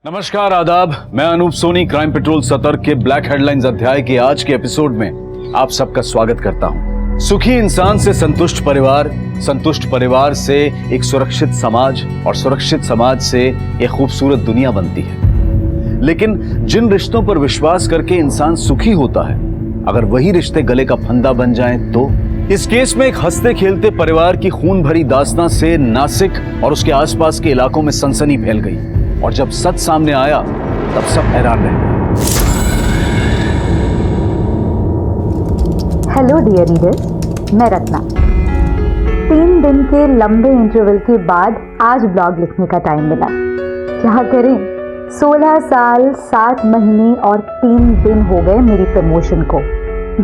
नमस्कार आदाब, मैं अनूप सोनी क्राइम पेट्रोल सतर्क के ब्लैक हेडलाइंस अध्याय के आज के एपिसोड में आप सबका स्वागत करता हूं। सुखी इंसान से संतुष्ट परिवार से एक सुरक्षित समाज और सुरक्षित समाज से एक खूबसूरत दुनिया बनती है। लेकिन जिन रिश्तों पर विश्वास करके इंसान सुखी होता है, अगर वही रिश्ते गले का फंदा बन जाएं तो इस केस में एक हंसते खेलते परिवार की खून भरी दास्तां से नासिक और उसके आसपास के इलाकों में सनसनी फैल गई और जब सच सामने आया तब सब हैरान रह गए। हेलो डियर रीडर्स, मैं रत्ना। 3 दिन के लंबे इंटरवल के बाद आज ब्लॉग लिखने का टाइम मिला। क्या करें, 16 साल 7 महीने और 3 दिन हो गए मेरी प्रमोशन को।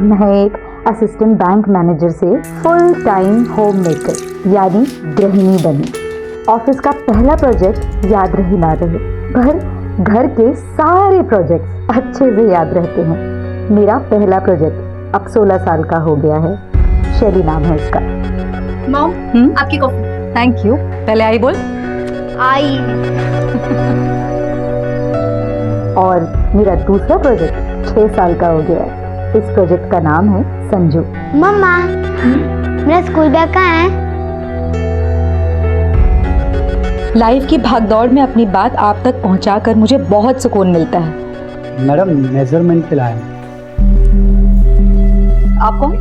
मैं एक असिस्टेंट बैंक मैनेजर से फुल टाइम होम मेकर यानी गृहिणी बनी। ऑफिस का पहला प्रोजेक्ट याद रहे ना रहे, पर घर के सारे प्रोजेक्ट्स अच्छे से याद रहते हैं। मेरा पहला प्रोजेक्ट अब 16 साल का हो गया है। शैली नाम है उसका। मॉम, आपकी कॉफी। Thank you. पहले आई बोल। आई। और मेरा दूसरा प्रोजेक्ट 6 साल का हो गया है। इस प्रोजेक्ट का नाम है संजू। मम्मा, मेरा स्कूल बैग कहाँ है? लाइफ की भागदौड़ में अपनी बात आप तक पहुंचाकर मुझे बहुत सुकून मिलता है। मैडम, मेजरमेंट के लाए। आप कौन?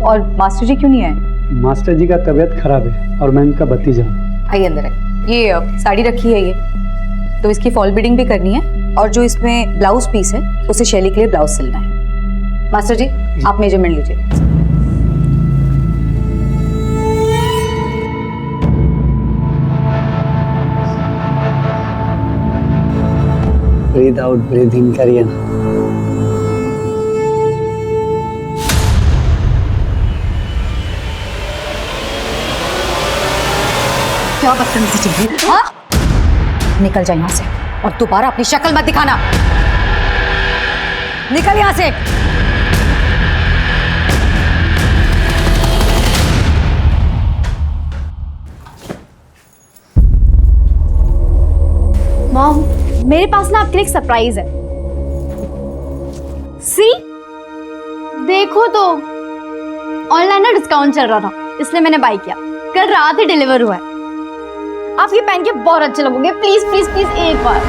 और मास्टर जी क्यों नहीं आए? मास्टर जी का तबीयत खराब है और मैं इनका भतीजा हूँ। आइए अंदर आइए। ये साड़ी रखी है, ये तो इसकी फॉल बीडिंग भी करनी है और जो इसमें ब्लाउज पीस है उसे शैली के लिए ब्लाउज सिलना है। मास्टर जी, आप मेजरमेंट लीजिए। ब्रीथ आउट ब्रीथ इन करिए ना। क्या बदतमीजी चल रही है? हाँ? निकल जाए यहाँ से और दोबारा अपनी शक्ल मत दिखाना। निकल यहाँ से। मॉम, मेरे पास ना आपके लिए एक सरप्राइज है। सी, देखो तो ऑनलाइन ना डिस्काउंट चल रहा था, इसलिए मैंने बाय किया। कल रात ही डिलीवर हुआ है। आप ये पहन के बहुत अच्छे लगोगे। प्लीज प्लीज प्लीज एक बार।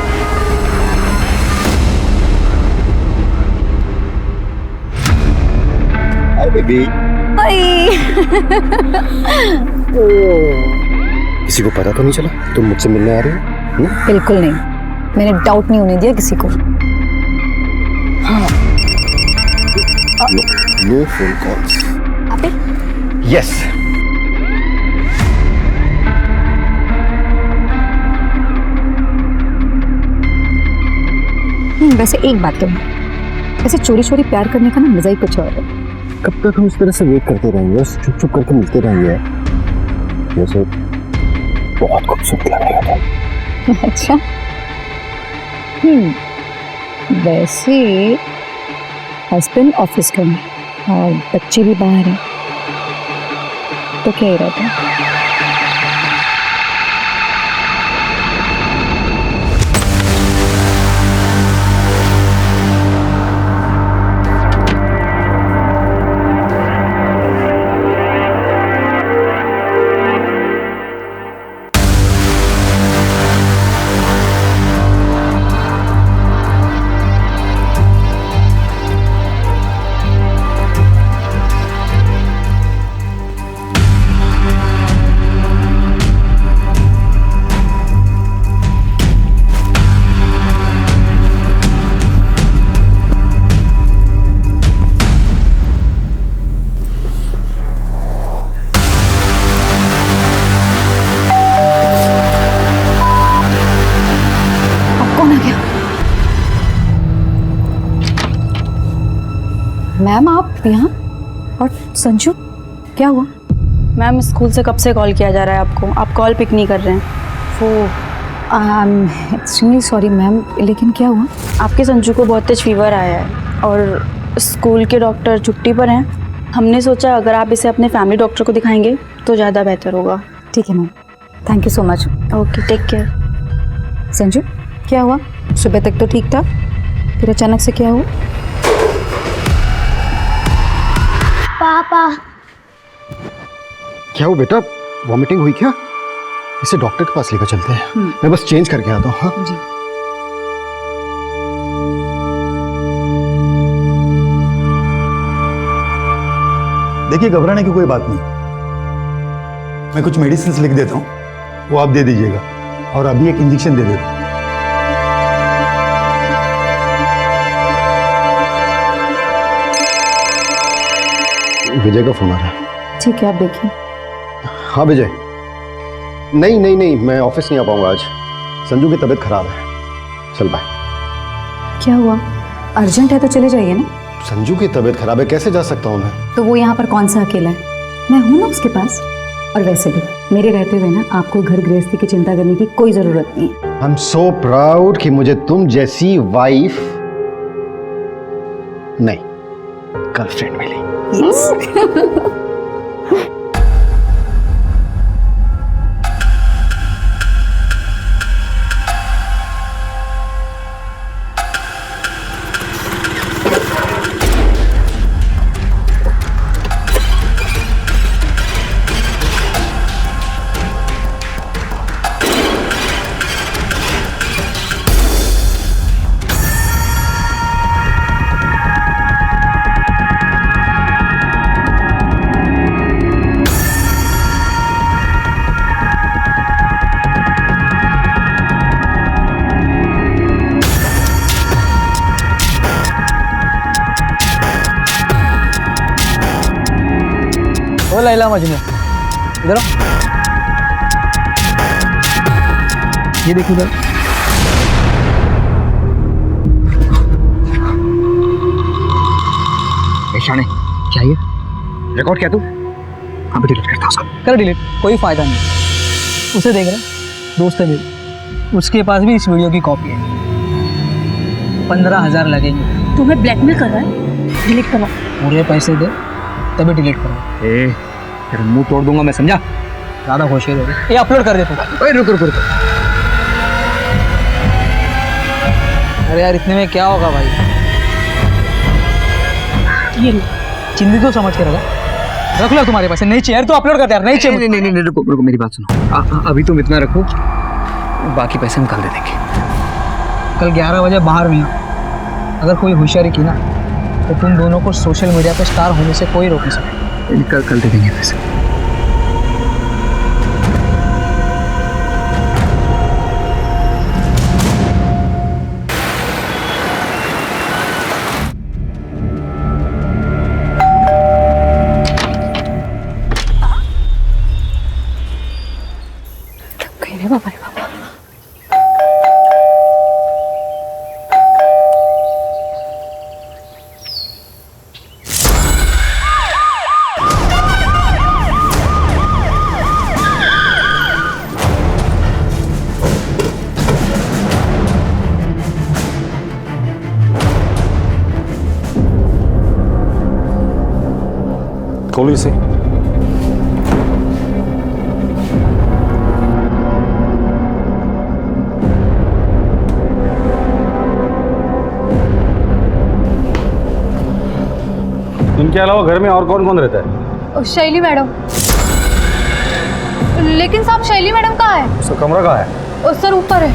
Hi baby. किसी को पता तो नहीं चला तुम मुझसे मिलने आ रहे हो? बिल्कुल नहीं, मैंने डाउट नहीं होने दिया किसी को। No phone calls. यस। वैसे एक बात कहूँ, ऐसे चोरी चोरी प्यार करने का ना मजा ही कुछ और है। कब तक हम इस तरह से वेट करते रहेंगे, चुप चुप करके मिलते रहेंगे? जैसे बहुत खूबसूरत लगेगा। अच्छा, वैसे हस्बैंड ऑफिस गए हैं और बच्चे भी बाहर हैं, तो क्या ही रहता है। मैम, आप यहाँ? और संजू, क्या हुआ? मैम, स्कूल से कब से कॉल किया जा रहा है आपको, आप कॉल पिक नहीं कर रहे हैं। वो एक्सट्रीमली सॉरी मैम, लेकिन क्या हुआ? आपके संजू को बहुत तेज फीवर आया है और स्कूल के डॉक्टर छुट्टी पर हैं। हमने सोचा अगर आप इसे अपने फैमिली डॉक्टर को दिखाएंगे तो ज़्यादा बेहतर होगा। ठीक है ma'am, thank you so much. Okay, take care. Sanju, क्या हुआ? सुबह तक तो ठीक था, फिर अचानक से क्या हुआ? पापा क्या हो बेटा, वॉमिटिंग हुई क्या? इसे डॉक्टर के पास लेकर चलते हैं। मैं बस चेंज करके आता हूँ। हाँ जी। देखिए, घबराने की कोई बात नहीं। मैं कुछ मेडिसिन लिख देता हूँ, वो आप दे दीजिएगा, और अभी एक इंजेक्शन दे देता हूँ। विजय का फोन आ रहा है। ठीक है, आप देखिए। हाँ विजय, नहीं, मैं ऑफिस नहीं आ पाऊंगा आज। संजू की तबीयत खराब है। चल बाय। क्या हुआ? अर्जेंट है तो चले जाइए ना। संजू की तबीयत खराब है, कैसे जा सकता हूँ मैं? तो वो यहाँ पर कौन सा अकेला है? मैं हूँ ना उसके पास। और वैसे भी मेरे रहते हुए ना आपको घर गृहस्थी की चिंता करने की कोई जरूरत नहीं है। आई एम सो प्राउड कि मुझे तुम जैसी वाइफ नहीं, गर्लफ्रेंड मिली। ओ लैला मजनू, इधर आओ। ये देखो इधर। शाने क्या ये रिकॉर्ड क्या तू? अभी डिलीट करता उसको। कर डिलीट, कोई फायदा नहीं। उसे देख रहा, दोस्त है मेरी, उसके पास भी इस वीडियो की कॉपी है। 15,000 लगेंगे। तुम्हें ब्लैकमेल कर रहा है? डिलीट करो। पूरे पैसे दे तभी डिलीट करो। ए तेरा मुंह तोड़ दूंगा मैं, समझा? ज़्यादा होशियार हो रही। ये अपलोड कर दे तू। ओए रुक रुक रुक। अरे यार इतने में क्या होगा भाई? ये चिंदी तो समझ के रख लो तुम्हारे पास। नहीं चेयर तो अपलोड कर दे यार। नहीं चाहिए। नहीं रुको रुको, मेरी बात सुनो। अभी तुम इतना रखो, बाकी पैसे हम कल दे देंगे। कल 11 बजे बाहर नहीं हो। अगर कोई होशियारी की ना तो तुम दोनों को सोशल मीडिया पे स्टार होने से कोई रोक नहीं सकता। कल दे देंगे पैसे। बाबा रे बाबा। खोलो इसे। इनके अलावा घर में और कौन कौन रहता है? शैली मैडम। लेकिन साहब शैली मैडम कहाँ है? उसका कमरा कहाँ है? सर ऊपर है।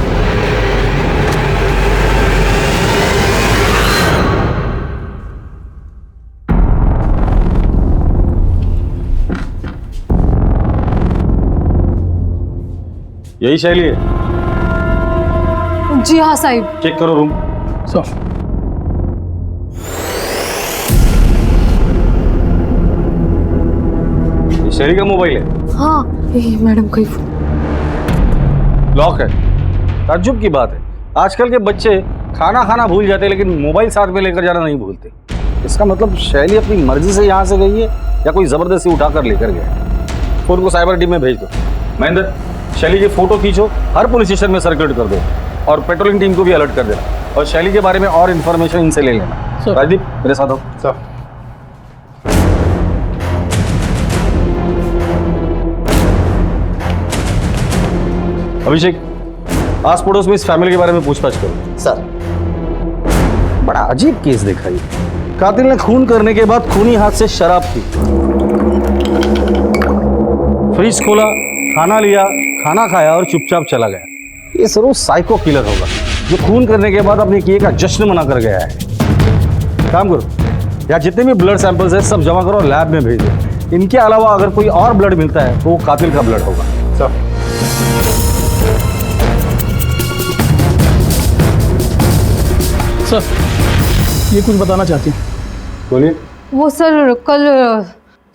यही शैली है? जी हाँ साहिब। चेक करो रूम। सो ये शैली का मोबाइल है? हाँ मैडम का लॉक है। ताज्जुब की बात है, आजकल के बच्चे खाना खाना भूल जाते हैं लेकिन मोबाइल साथ में लेकर जाना नहीं भूलते। इसका मतलब शैली अपनी मर्जी से यहाँ से गई है या कोई जबरदस्ती उठाकर लेकर गया है। फोन को साइबर टीम में भेज दो। महेंद्र, शैली की फोटो खींचो, हर पुलिस स्टेशन में सर्कुलेट कर दो और पेट्रोलिंग टीम को भी अलर्ट कर देना। और शैली के बारे में और इन्फॉर्मेशन इनसे ले लेना। राजदीप मेरे साथ हो। सर अभिषेक आस पड़ोस में इस फैमिली के बारे में पूछताछ करो। सर। बड़ा अजीब केस देखा ये। कातिल ने खून करने के बाद खूनी हाथ से शराब पी, फ्रिज खोला, खाना लिया, खाना खाया और चुपचाप चला गया। ये जरूर साइको किलर होगा जो खून करने के बाद अपने किए का जश्न मना कर गया है। काम करो, या जितने भी ब्लड सैंपल्स हैं सब जमा करो, लैब में भेज दो। इनके अलावा अगर कोई और ब्लड मिलता है तो वो कातिल का ब्लड होगा। सर। सर ये कुछ बताना चाहती हूँ। बोलिए। वो सर कल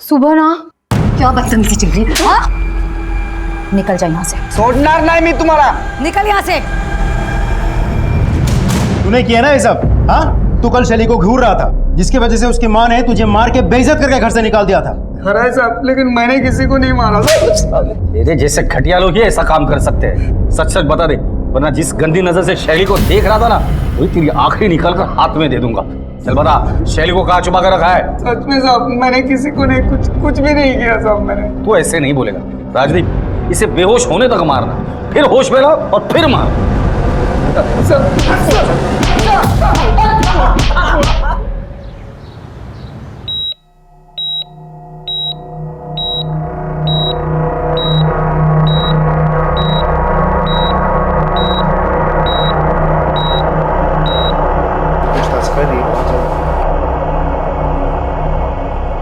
सुबह ना क्या बदतमीजी चल रही है? हाँ? निकल जाए यहाँ से। छोड़ना नहीं मैं तुम्हारा। निकल यहाँ से। तूने किया ना ये सब? हाँ, तू कल शैली को घूर रहा था जिसकी वजह से उसकी माँ ने तुझे मार के बेइज्जत करके घर से निकाल दिया था। खरा है साहब, लेकिन मैंने किसी को नहीं मारा। तेरे जैसे घटिया लोग ही ऐसा काम कर सकते हैं। सच सच बता दे, वरना जिस गंदी नजर से शैली को देख रहा था ना, वही तेरी आखिरी निकाल कर हाथ में दे दूंगा। चल बता, शैली को कहाँ छुपा कर रखा है? सच में साहब, मैंने किसी को नहीं, कुछ भी नहीं किया साहब मैंने। तू ऐसे नहीं बोलेगा राजदीप। इसे बेहोश होने तक मारना, फिर होश में ला और फिर मार।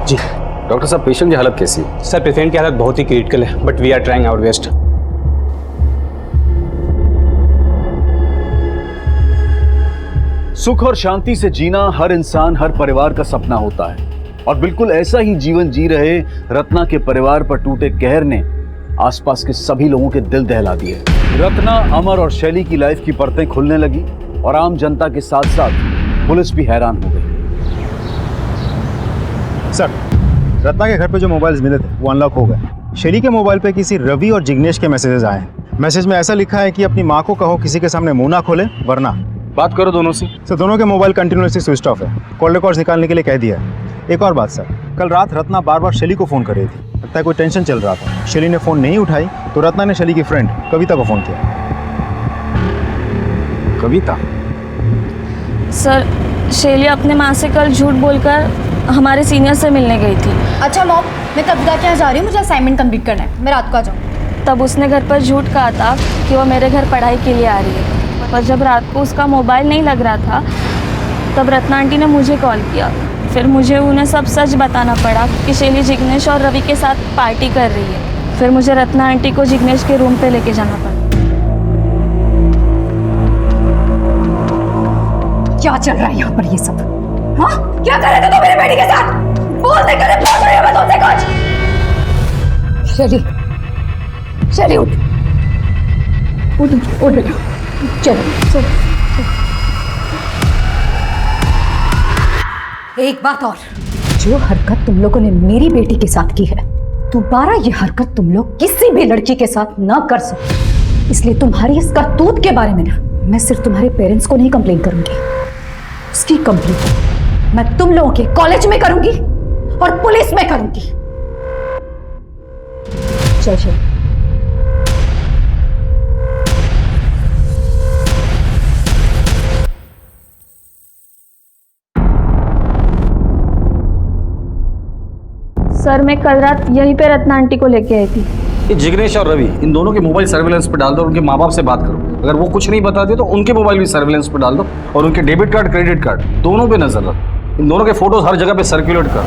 जी डॉक्टर साहब, पेशेंट की हालत कैसी है? सर, पेशेंट की हालत बहुत ही क्रिटिकल है, but we are trying our best. सुख और शांति से जीना हर इंसान, हर परिवार का सपना होता है, और बिल्कुल ऐसा ही जीवन जी रहे रत्ना के परिवार पर टूटे कहर ने आसपास के सभी लोगों के दिल दहला दिए। रत्ना, अमर और शैली की लाइफ की परतें खुलने लगी और आम जनता के साथ साथ पुलिस भी हैरान हो गई। सर, रत्ना के घर पे जो मोबाइल्स मिले थे वो अनलॉक हो गए। शैली के मोबाइल पे किसी रवि और जिग्नेश के मैसेजेस आए हैं। मैसेज में ऐसा लिखा है कि अपनी माँ को कहो किसी के सामने मुंह ना खोले वरना। बात करो दोनों से। सर, दोनों के मोबाइल कंटिन्यूसली स्विच ऑफ है। कॉल रिकॉर्ड्स निकालने के लिए कह दिया है। एक और बात सर, कल रात रत्ना बार बार शैली को फ़ोन कर रही थी। लगता है कोई टेंशन चल रहा था। शैली ने फ़ोन नहीं उठाई तो रत्ना ने शैली की फ्रेंड कविता को फ़ोन किया। कविता? सर शैली अपने माँ से कल झूठ बोलकर हमारे सीनियर से मिलने गई थी। अच्छा मॉम, मैं कविता के यहाँ जा रही हूँ, मुझे असाइनमेंट कंप्लीट करना है, मैं रात को आ जाऊँ। तब उसने घर पर झूठ कहा था कि वो मेरे घर पढ़ाई के लिए आ रही है, पर जब रात को उसका मोबाइल नहीं लग रहा था तब रत्ना आंटी ने मुझे कॉल किया। फिर मुझे उन्हें सब सच बताना पड़ा कि शैली जिग्नेश और रवि के साथ पार्टी कर रही है। फिर मुझे रत्ना आंटी को जिग्नेश के रूम पे लेके जाना पड़ा। क्या चल रहा है यहाँ पर ये सब? हाँ, क्या कर रहे थे तुम मेरी बेटी के साथ? बोलते करे पूछ रही हूँ मैं तुमसे कुछ। शैली उठ बेटा, चलो। एक बात और, जो हरकत तुम लोगों ने मेरी बेटी के साथ की है, दोबारा ये हरकत तुम लोग किसी भी लड़की के साथ ना कर सकते। इसलिए तुम्हारी इस करतूत के बारे में ना मैं सिर्फ तुम्हारे पेरेंट्स को नहीं कंप्लेन करूंगी, उसकी कंप्लेन मैं तुम लोगों के कॉलेज में करूंगी और पुलिस में करूंगी। चल। सर मैं कल रात यहीं पे रत्ना आंटी को लेके आई थी। ये जिग्नेश और रवि, इन दोनों के मोबाइल सर्विलेंस पे डाल दो और उनके माँ बाप से बात करो। अगर वो कुछ नहीं बताते तो उनके मोबाइल भी सर्विलेंस पे डाल दो और उनके डेबिट कार्ड, क्रेडिट कार्ड दोनों पे नजर रखो। इन दोनों के फोटोज हर जगह पे सर्कुलेट करो।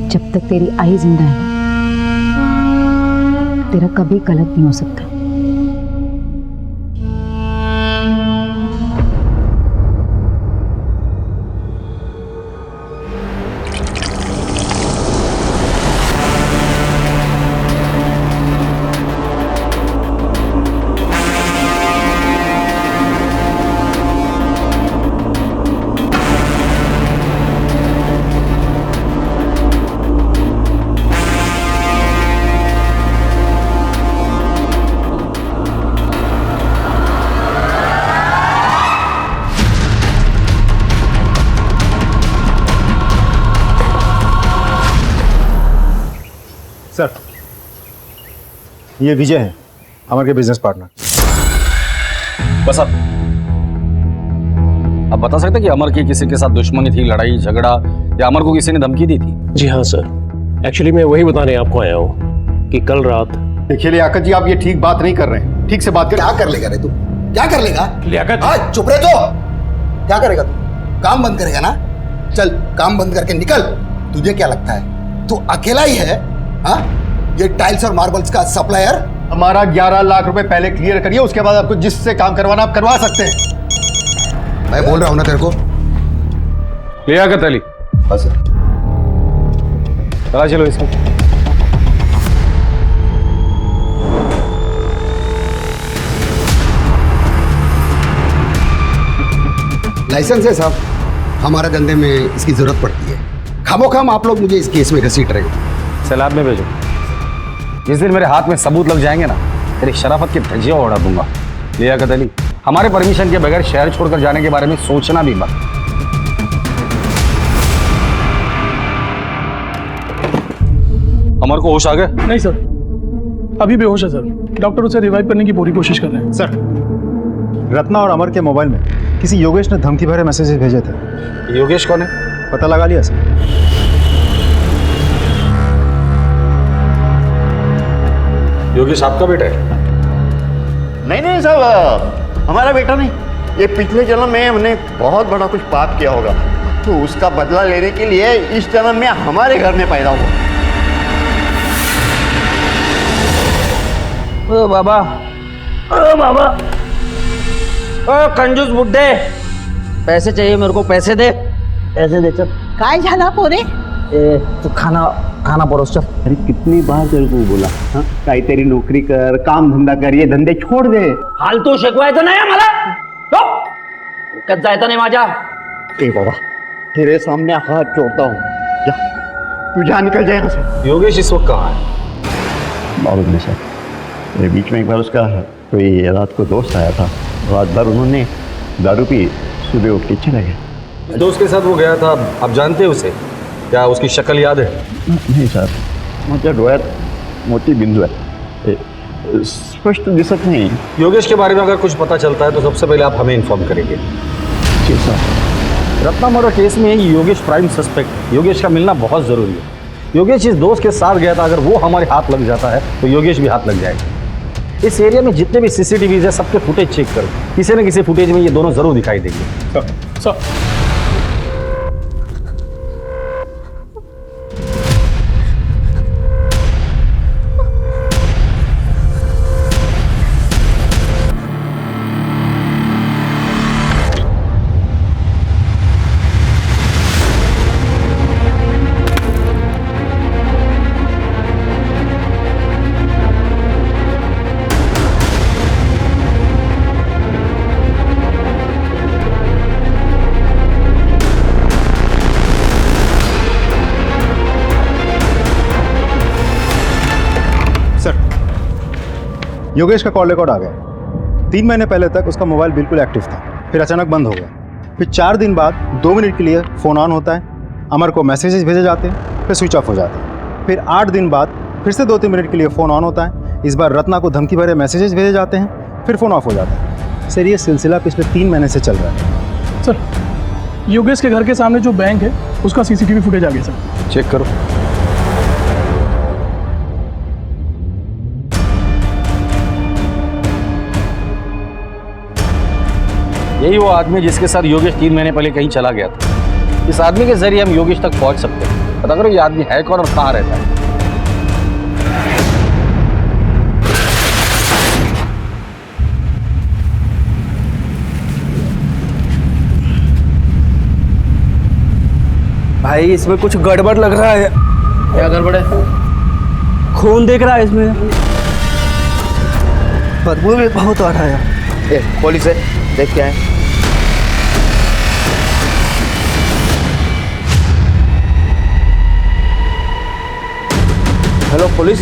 जब तक तेरी आई जिंदा है तेरा कभी गलत नहीं हो सकता। सर, ये विजय है, अमर के बिजनेस पार्टनर। बस अब बता सकते कि अमर की किसी के साथ दुश्मनी थी, लड़ाई झगड़ा, या अमर को किसी ने धमकी दी थी? जी हाँ सर, एक्चुअली मैं वही बताने आपको आया हूँ कि कल रात। देखिए लियाकत जी, आप ये ठीक बात नहीं कर रहे हैं, ठीक से बात कर। क्या कर लेगा रे तू? क्या कर लेगा? लियाकत, हाँ, चुप रहे तो। क्या करेगा तू? काम बंद करेगा ना? चल काम बंद करके निकल। तुझे क्या लगता है तू अकेला ही है? हाँ, ये टाइल्स और मार्बल्स का सप्लायर। हमारा 11 लाख रुपए पहले क्लियर करिए, उसके बाद आपको जिससे काम करवाना आप करवा सकते हैं। मैं बोल रहा हूं ना तेरे को। लियाकत अली, हाँ सर। चला चलो इसको। लाइसेंस है साहब, हमारे धंधे में इसकी जरूरत पड़ती है। खामोखाम आप लोग मुझे इस केस में घसीट रहे हो। सैलाब में भेजो। जिस दिन मेरे हाथ में सबूत लग जाएंगे ना, तेरी शराफत की धज्जियां उड़ा दूंगा। लियाकत अली, हमारे परमिशन के बगैर शहर छोड़कर जाने के बारे में सोचना भी मत। अमर को होश आ गए? नहीं सर, अभी बेहोश है सर। डॉक्टर उसे रिवाइव करने की पूरी कोशिश कर रहे हैं। सर, रत्ना और अमर के मोबाइल में किसी योगेश ने धमकी भरे मैसेजेस भेजे थे। योगेश कौन है? पता लगा लिया सर? योगेश आपका बेटा है? नहीं साहब, हमारा बेटा नहीं। ये पिछले जन्म में हमने बहुत बड़ा कुछ पाप किया होगा, तो उसका बदला लेने के लिए इस जन्म में हमारे घर में पैदा हुआ। ओ बाबा, ओ बाबा, ओ कंजूस बुड्ढे, पैसे चाहिए मेरे को, पैसे दे, पैसे दे। चल काय झाला पोरे? तू खाना परोस चल। अरे कितनी बार तेरे को बोला, हाँ, काही तेरी नौकरी कर, काम धंधा कर, ये धंधे छोड़ दे। फालतू शिकवायचं नाही मला, कच जायचं नाही माझ्या। ए बाबा, तेरे सामने हाथ जोड़ता हूँ, जा तू जा, निकल जाए यहाँ से। योगेश इस वक्त कहाँ है? मालूम नहीं सर, मेरे बीच में एक बार उसका कोई रात को दोस्त आया था, रात भर उन्होंने दारू पी, सुबह उठ के चले गए। दोस्त के साथ वो गया था, आप जानते हैं उसे? क्या उसकी शक्ल याद है? नहीं सर, माझ्या डोळ्यात मोठी बिंदू आहे, स्पष्ट दिसत नहीं। योगेश के बारे में अगर कुछ पता चलता है तो सबसे पहले आप हमें इन्फॉर्म करेंगे। जी सर। रत्ना मर्डर केस में योगेश प्राइम सस्पेक्ट। योगेश का मिलना बहुत जरूरी है। योगेश इस दोस्त के साथ गया था, अगर वो हमारे हाथ लग जाता है तो योगेश भी हाथ लग जाएगा। इस एरिया में जितने भी सीसीटीवीज है सबके फुटेज चेक करो, किसी न किसी फुटेज में ये दोनों जरूर दिखाई देंगे। सर, योगेश का कॉल रिकॉर्ड आ गया। 3 महीने पहले तक उसका मोबाइल बिल्कुल एक्टिव था, फिर अचानक बंद हो गया। फिर 4 दिन बाद 2 मिनट के लिए फ़ोन ऑन होता है, अमर को मैसेजेस भेजे जाते हैं, फिर स्विच ऑफ हो जाते हैं। फिर 8 दिन बाद फिर से 2-3 मिनट के लिए फ़ोन ऑन होता है, इस बार रत्ना को धमकी भरे मैसेजेस भेजे जाते हैं, फिर फ़ोन ऑफ हो जाता है। सर, ये सिलसिला पिछले 3 महीने से चल रहा है। सर, योगेश के घर के सामने जो बैंक है उसका सीसीटीवी फुटेज आ गया सर। चेक करो। यही वो आदमी जिसके साथ योगेश 3 महीने पहले कहीं चला गया था। इस आदमी के जरिए हम योगेश तक पहुंच सकते हैं। पता करो ये आदमी है कौन और कहाँ रहता है। भाई इसमें कुछ गड़बड़ लग रहा है। क्या गड़बड़ है? खून दिख रहा है इसमें, बदबू भी बहुत आ रहा है। पुलिस है, देख क्या है। Hello police.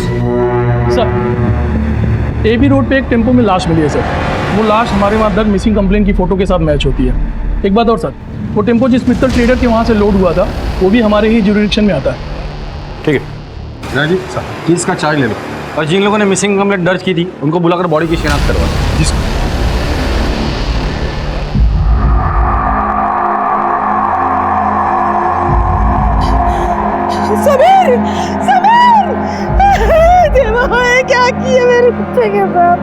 Sir, AB road पे एक टेम्पो में लाश मिली है सर। वो लाश हमारे वहाँ दर्ज मिसिंग कंप्लेन की फ़ोटो के साथ मैच होती है। एक बात और सर, वो टेम्पो जिस मित्तल ट्रेडर के वहाँ से लोड हुआ था वो भी हमारे ही जुरिडिक्शन में आता है। ठीक है, जी केस का चार्ज ले लो और जिन लोगों ने मिसिंग कंप्लेंट दर्ज की थी उनको बुलाकर बॉडी की शिनाख्त करवा दो। समीर समीर देवा क्या किया मेरे कुत्ते के साथ।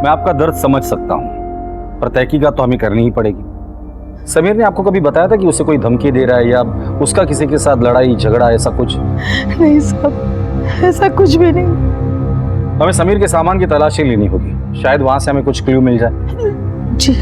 मैं आपका दर्द समझ सकता हूँ पर तहकीकात तो हमें करनी ही पड़ेगी। समीर ने आपको कभी बताया था कि उसे कोई धमकी दे रहा है या उसका किसी के साथ लड़ाई झगड़ा ऐसा कुछ? नहीं साहब, ऐसा कुछ भी नहीं। हमें समीर के सामान की तलाशी लेनी होगी, शायद वहां से हमें कुछ क्लू मिल जाए। जी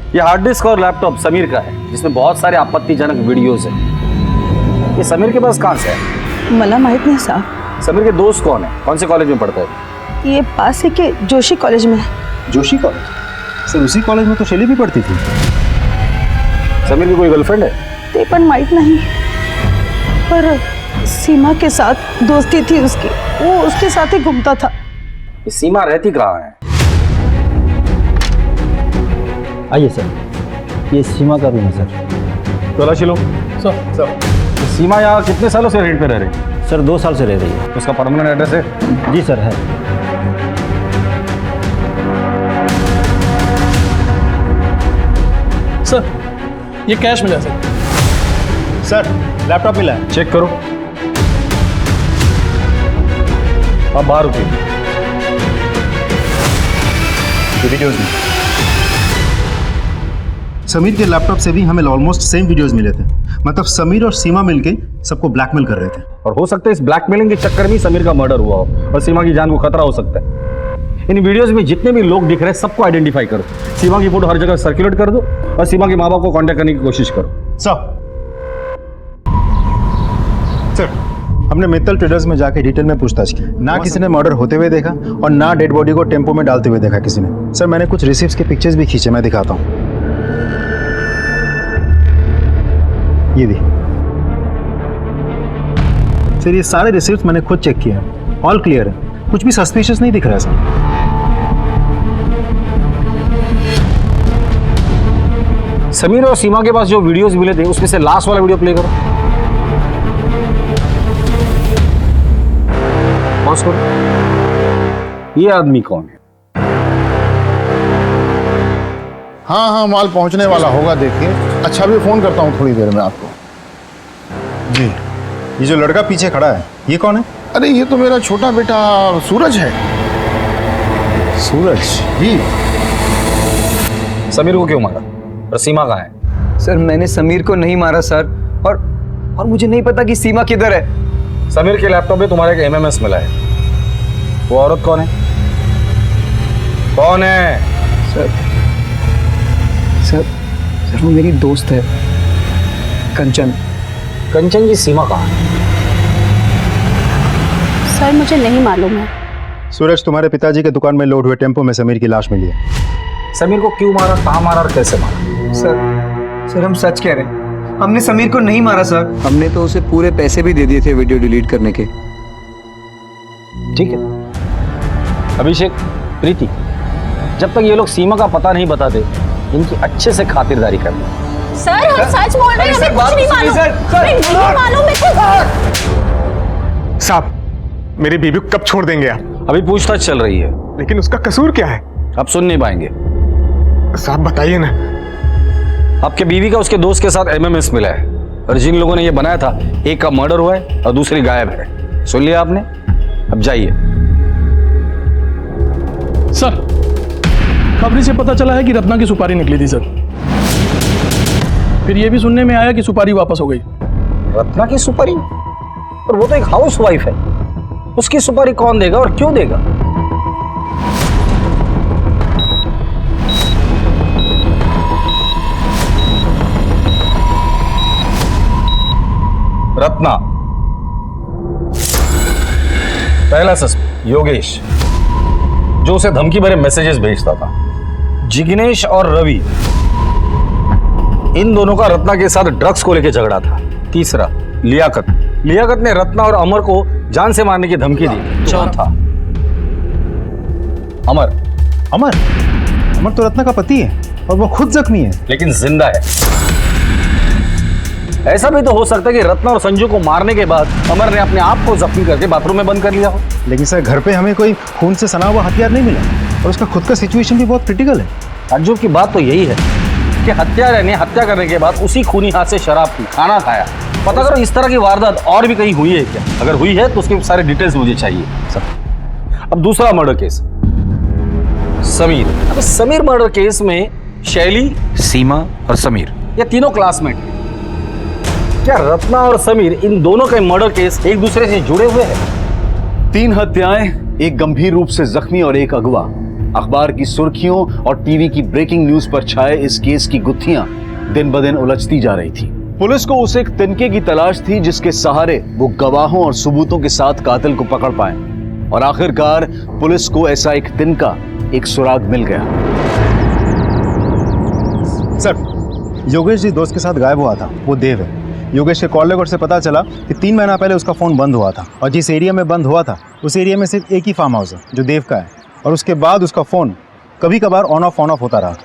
ये हार्ड डिस्क और लैपटॉप समीर का है जिसमें बहुत सारे आपत्तिजनक वीडियोस हैं। ये समीर के पास कहाँ से है? मला माहित नहीं साहब। समीर के दोस्त कौन है? कौन से कॉलेज में पढ़ता है? ये पास ही के जोशी कॉलेज में है। जोशी कॉलेज? सर उसी कॉलेज में तो शैली भी पढ़ती थी। समीर की कोई गर्लफ्रेंड है? ते पण माहित नहीं, पर सीमा के साथ दोस्ती थी उसकी, वो उसके साथ ही घूमता था। ये सीमा रहती कहाँ है? आइए सर, ये सीमा का रूम है सर। तलाशी लो। सर सीमा यहाँ कितने सालों से रेंट पे रह रही है? सर 2 साल से रह रही है। उसका परमानेंट एड्रेस है? जी सर है। सर ये कैश मिला सर। सर लैपटॉप मिला है। चेक करो। अब बाहर रुकिए। वीडियोज में समीर के लैपटॉप से भी हमें ऑलमोस्ट सेम वीडियोस मिले थे। मतलब समीर और सीमा मिलके सबको ब्लैकमेल कर रहे थे। और हो सकता है इस ब्लैकमेलिंग के चक्कर में ही समीर का मर्डर हुआ हो और सीमा की जान को खतरा हो सकता है। इन वीडियोस में जितने भी लोग दिख रहे हैं सबको आइडेंटिफाई करो। सीमा की फोटो हर जगह सर्कुलेट कर दो और सीमा के माँ बाप को कांटेक्ट करने की कोशिश करो। सर हमने मित्तल ट्रेडर्स में जाके डिटेल में पूछताछ की। ना किसी ने मर्डर होते हुए देखा और ना डेड बॉडी को टेम्पो में डालते हुए देखा किसी ने। सर मैंने कुछ रिसिप्ट्स के पिक्चर्स भी खींचे, मैं दिखाता हूँ। ये भी सर, ये सारे रिसिप्ट्स मैंने खुद चेक किए हैं, ऑल क्लियर है, कुछ भी सस्पिशियस नहीं दिख रहा है सर। समीर और सीमा के पास जो वीडियोस मिले थे उसमें से लास्ट वाला वीडियो प्ले करो। पॉज करो। ये आदमी कौन है? हाँ हाँ माल पहुंचने वाला होगा, देखिए। अच्छा भी फोन करता हूँ थोड़ी देर में आपको। जी ये जो लड़का पीछे खड़ा है ये कौन है? अरे ये तो मेरा छोटा बेटा सूरज है। सूरज जी। समीर को क्यों मारा और सीमा कहाँ है? सर मैंने समीर को नहीं मारा सर, और मुझे नहीं पता कि सीमा किधर है। समीर के लैपटॉप में तुम्हारे एक एमएमएस मिला है। वो औरत कौन है? कौन है? सर वो मेरी दोस्त है, कंचन। कंचन की सीमा कहाँ है? सर मुझे नहीं मालूम है। सूरज तुम्हारे पिताजी के दुकान में लोड हुए टेम्पो में समीर की लाश मिली है। समीर को क्यों मारा, कहाँ मारा और कैसे मारा? सर हम सच कह रहे हैं, हमने समीर को नहीं मारा सर। हमने तो उसे पूरे पैसे भी दे दिए थे वीडियो डिलीट करने के। ठीक है अभिषेक, प्रीति, जब तक ये लोग सीमा का पता नहीं बताते इनकी अच्छे से खातिरदारी करनी। सर हम सच बोल रहे हैं, हमें कुछ नहीं मालूम। हमें नहीं मालूम मेरे को। साहब मेरी बीवी को कब छोड़ देंगे आप? अभी पूछताछ चल रही है। लेकिन उसका कसूर क्या है? अब सुन नहीं पाएंगे। साहब बताइए ना। आपके बीवी का उसके दोस्त के साथ एमएमएस मिला है और जिन लोगों ने ये बनाया था एक का मर्डर हुआ है और दूसरी गायब है। सुन लिया आपने? अब जाइए। सर खबरी से पता चला है कि रत्ना की सुपारी निकली थी सर। फिर ये भी सुनने में आया कि सुपारी वापस हो गई। रत्ना की सुपारी? और वो तो एक हाउस वाइफ है, उसकी सुपारी कौन देगा और क्यों देगा? रत्ना, पहला सस्पेक्ट योगेश, जो उसे धमकी भरे मैसेजेस भेजता था। जिग्नेश और रवि, इन दोनों का रत्ना के साथ ड्रग्स को लेकर झगड़ा था। तीसरा लियाकत, लियाकत ने रत्ना और अमर को जान से मारने की धमकी दी। चौथा अमर, अमर अमर तो रत्ना का पति है और वो खुद जख्मी है, लेकिन जिंदा है। ऐसा भी तो हो सकता है कि रत्ना और संजू को मारने के बाद अमर ने अपने आप को जख्मी करके बाथरूम में बंद कर लिया हो। लेकिन सर घर पे हमें कोई खून से सना हुआ हथियार नहीं मिला और उसका खुद का सिचुएशन भी बहुत क्रिटिकल है। ताज्जुब की बात तो यही है कि हत्यारे ने हत्या करने के बाद उसी खूनी हाथ से शराब पी, खाना खाया। पता करो इस तरह की वारदात और भी कहीं हुई है क्या? अगर हुई है तो उसके सारे डिटेल्स मुझे चाहिए सब। अब दूसरा मर्डर केस, समीर। अब समीर मर्डर केस में शैली, सीमा और समीर ये तीनों क्लासमेट हैं। क्या रत्ना और समीर इन दोनों के मर्डर केस एक दूसरे से जुड़े हुए हैं? 3 हत्याएं, एक गंभीर रूप से जख्मी और एक अगवा। अखबार की सुर्खियों और टीवी की ब्रेकिंग न्यूज पर छाए इस केस की गुत्थियां दिन ब दिन उलझती जा रही थी। पुलिस को उस एक तिनके की तलाश थी जिसके सहारे वो गवाहों और सबूतों के साथ कातिल को पकड़ पाए, और आखिरकार पुलिस को ऐसा एक तिनका, एक सुराग मिल गया। सर, योगेश जी दोस्त के साथ गायब हुआ था, वो देव है। योगेश के कॉल रिकॉर्ड से पता चला कि 3 महीना पहले उसका फोन बंद हुआ था, और जिस एरिया में बंद हुआ था उस एरिया में सिर्फ एक ही फार्म हाउस है जो देव का है, और उसके बाद उसका फोन कभी कभार ऑन ऑफ होता रहा।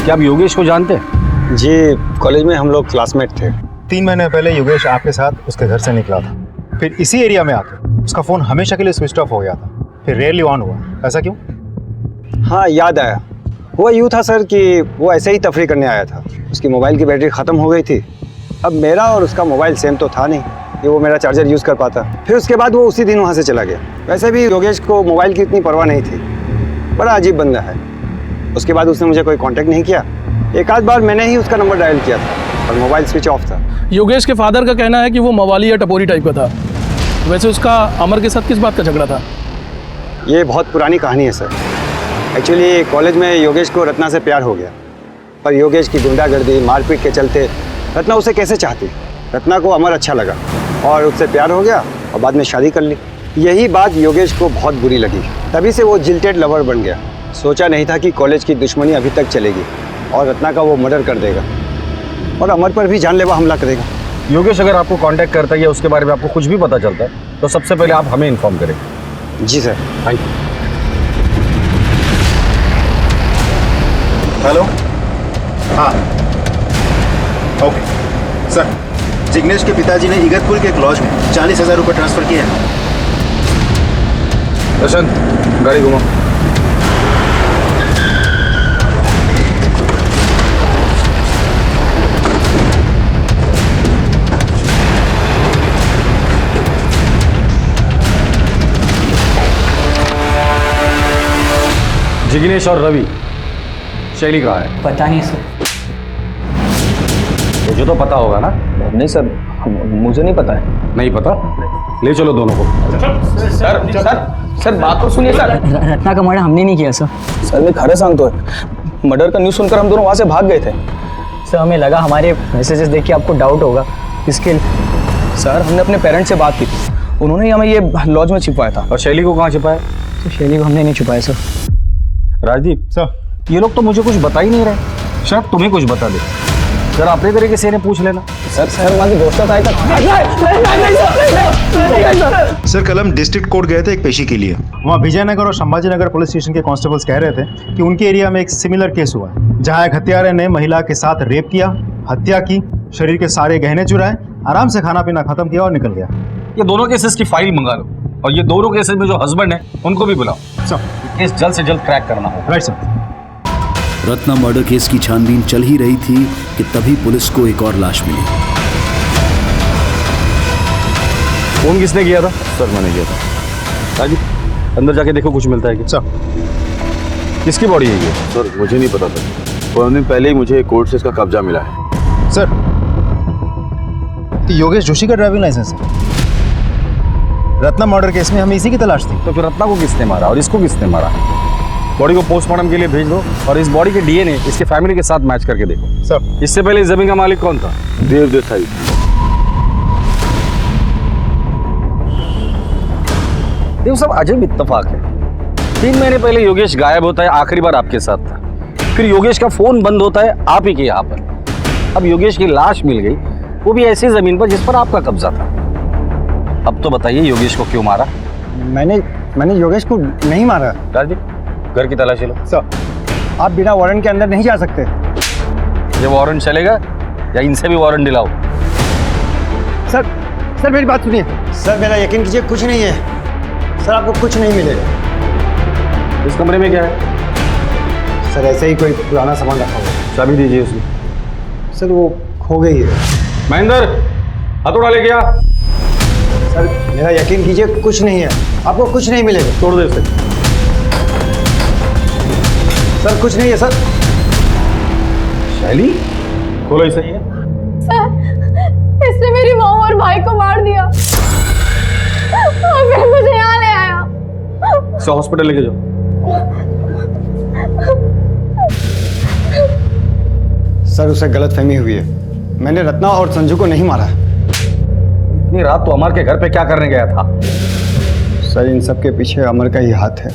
क्या आप योगेश को जानते हैं? जी, कॉलेज में हम लोग क्लासमेट थे। 3 महीने पहले योगेश आपके साथ उसके घर से निकला था, फिर इसी एरिया में आकर उसका फ़ोन हमेशा के लिए स्विच ऑफ हो गया था, फिर रेयरली ऑन हुआ। ऐसा क्यों? हाँ, याद आया। हुआ यूँ था सर कि वो ऐसे ही तफरी करने आया था, उसकी मोबाइल की बैटरी ख़त्म हो गई थी। अब मेरा और उसका मोबाइल सेम तो था नहीं कि वो मेरा चार्जर यूज़ कर पाता। फिर उसके बाद वो उसी दिन वहाँ से चला गया। वैसे भी योगेश को मोबाइल की इतनी परवाह नहीं थी, बड़ा अजीब बंदा है। उसके बाद उसने मुझे कोई कांटेक्ट नहीं किया। एक आध बार मैंने ही उसका नंबर डायल किया था और मोबाइल स्विच ऑफ था। योगेश के फादर का कहना है कि वो मवाली या टपोरी टाइप का था। वैसे उसका अमर के साथ किस बात का झगड़ा था? ये बहुत पुरानी कहानी है सर। एक्चुअली कॉलेज में योगेश को रत्ना से प्यार हो गया, पर योगेश की गुंडागर्दी, मारपीट के चलते रत्ना उसे कैसे चाहती। रत्ना को अमर अच्छा लगा और उससे प्यार हो गया और बाद में शादी कर ली। यही बात योगेश को बहुत बुरी लगी, तभी से वो जिल्टेड लवर बन गया। सोचा नहीं था कि कॉलेज की दुश्मनी अभी तक चलेगी और रत्ना का वो मर्डर कर देगा और अमर पर भी जानलेवा हमला करेगा। योगेश अगर आपको कांटेक्ट करता है या उसके बारे में आपको कुछ भी पता चलता है तो सबसे पहले आप हमें इन्फॉर्म करें। जी सर, थैंक यू। हेलो, हाँ, ओके सर। जिग्नेश के पिताजी ने इगतपुर के एक लॉज में 40,000 रुपये ट्रांसफर किए हैं। प्रशांत, गाड़ी घुमाओ। जिग्नेश और रवि, शैली कहाँ है? पता नहीं सर। मुझे तो पता होगा ना? नहीं सर, मुझे नहीं पता है। नहीं पता? ले चलो दोनों को। सर सर सर बात तो सुनिए सर। रत्ना का मर्डर हमने नहीं किया सर। सर मैं खरे सांगतो है, मर्डर का न्यूज़ सुनकर हम दोनों वहाँ से भाग गए थे। सर हमें लगा हमारे मैसेजेस देख के आपको डाउट होगा, इसके सर हमने अपने पेरेंट्स से बात की थी, उन्होंने ही हमें ये लॉज में छिपाया था। और शैली को कहाँ छिपाया? तो शैली को हमने नहीं छुपाया सर। राजदीप सर, ये लोग तो मुझे कुछ बता ही नहीं रहे, शायद तुम्हें कुछ बता दे। जरा अपने तरीके से इन्हें पूछ लेना। सर हमारी दोस्त सर कल हम डिस्ट्रिक्ट कोर्ट गए थे एक पेशी के लिए। वहाँ विजयनगर और संभाजी नगर पुलिस स्टेशन के कांस्टेबल्स कह रहे थे कि उनके एरिया में एक सिमिलर केस हुआ है, जहाँ एक हत्यारे ने महिला के साथ रेप किया, हत्या की, शरीर के सारे गहने चुराए, आराम से खाना पीना खत्म किया और निकल गया। ये दोनों केसेस की फाइल मंगा लो और ये दोनों केसेस में जो हस्बैंड है उनको भी बुलाओ। सर केस जल्द से जल्द क्रैक करना होगा। Right sir. Ratna murder case की छानबीन चल ही रही थी कि तभी पुलिस को एक और लाश मिली। फोन किसने किया था? सर मैंने किया था। राजीव अंदर जाके देखो कुछ मिलता है क्या? किसकी बॉडी है ये? सर मुझे नहीं पता था, 15 दिन पहले ही मुझे कोर्ट से इसका कब्जा मिला है। सर तो योगेश जोशी का ड्राइविंग लाइसेंस है। रत्ना मर्डर केस में हमें इसी की तलाश थी। तो फिर रत्ना को किसने मारा और इसको किसने मारा? बॉडी को पोस्टमार्टम के लिए भेज दो और इस बॉडी के डीएनए इसके फैमिली के साथ मैच करके देखो। सर इससे पहले इस जमीन का मालिक कौन था? देव देसाई। देखो सब अजब इत्तेफाक है। 3 महीने पहले योगेश गायब होता है, आखिरी बार आपके साथ था। फिर योगेश का फोन बंद होता है आप ही के यहाँ पर। अब योगेश की लाश मिल गई, वो भी ऐसी जमीन पर जिस पर आपका कब्जा था। अब तो बताइए योगेश को क्यों मारा? मैंने योगेश को नहीं मारा। राजीव घर की तलाशी लो। सर आप बिना वारंट के अंदर नहीं जा सकते। ये वारंट चलेगा या इनसे भी वारंट दिलाओ? सर मेरी बात सुनिए। सर मेरा यकीन कीजिए कुछ नहीं है। सर आपको कुछ नहीं मिलेगा। इस कमरे में क्या है? सर ऐसे ही कोई पुराना सामान रखा हुआ है। चाबी दीजिए उसकी। सर वो खो गई है। महेंद्र हथौड़ा लेके आ। सर मेरा यकीन कीजिए कुछ नहीं है, आपको कुछ नहीं मिलेगा। तोड़ दे इसे। सर कुछ नहीं है सर। शैली खोलो इसे। सर इसने मेरी माँ और भाई को मार दिया और फिर मुझे यहाँ ले आया। इसे हॉस्पिटल लेके जाओ। सर उसे गलतफहमी हुई है। मैंने रत्ना और संजू को नहीं मारा। इतनी रात तो अमर के घर पे क्या करने गया था? सर इन सब के पीछे अमर का ही हाथ है।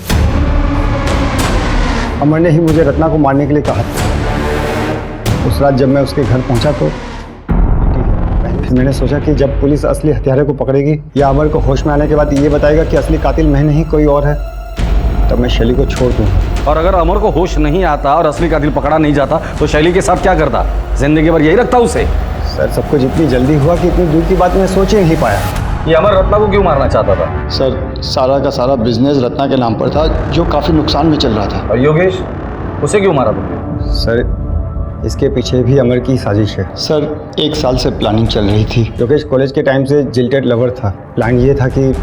अमर ने ही मुझे रत्ना को मारने के लिए कहा था। उस रात जब मैं उसके घर पहुंचा तो फिर मैंने सोचा कि जब पुलिस असली हत्यारे को पकड़ेगी या अमर को होश में आने के बाद ये बताएगा कि असली कातिल मैं नहीं कोई और है, तब मैं शैली को छोड़ दूँ। और अगर अमर को होश नहीं आता और असली कातिल पकड़ा नहीं जाता तो शैली के साथ क्या करता? जिंदगी भर यही रखता उसे? सर सब कुछ इतनी जल्दी हुआ कि इतनी दूर की बात मैं सोच ही नहीं पाया। ये अमर रत्ना को क्यों मारना चाहता था? सर सारा का सारा बिजनेस रत्ना के नाम पर था जो काफ़ी नुकसान में चल रहा था। और योगेश उसे क्यों मारा तुमने? सर इसके पीछे भी अमर की साजिश है। सर 1 साल से प्लानिंग चल रही थी। योगेश कॉलेज के टाइम से जिल्टेड लवर था। प्लान ये था कि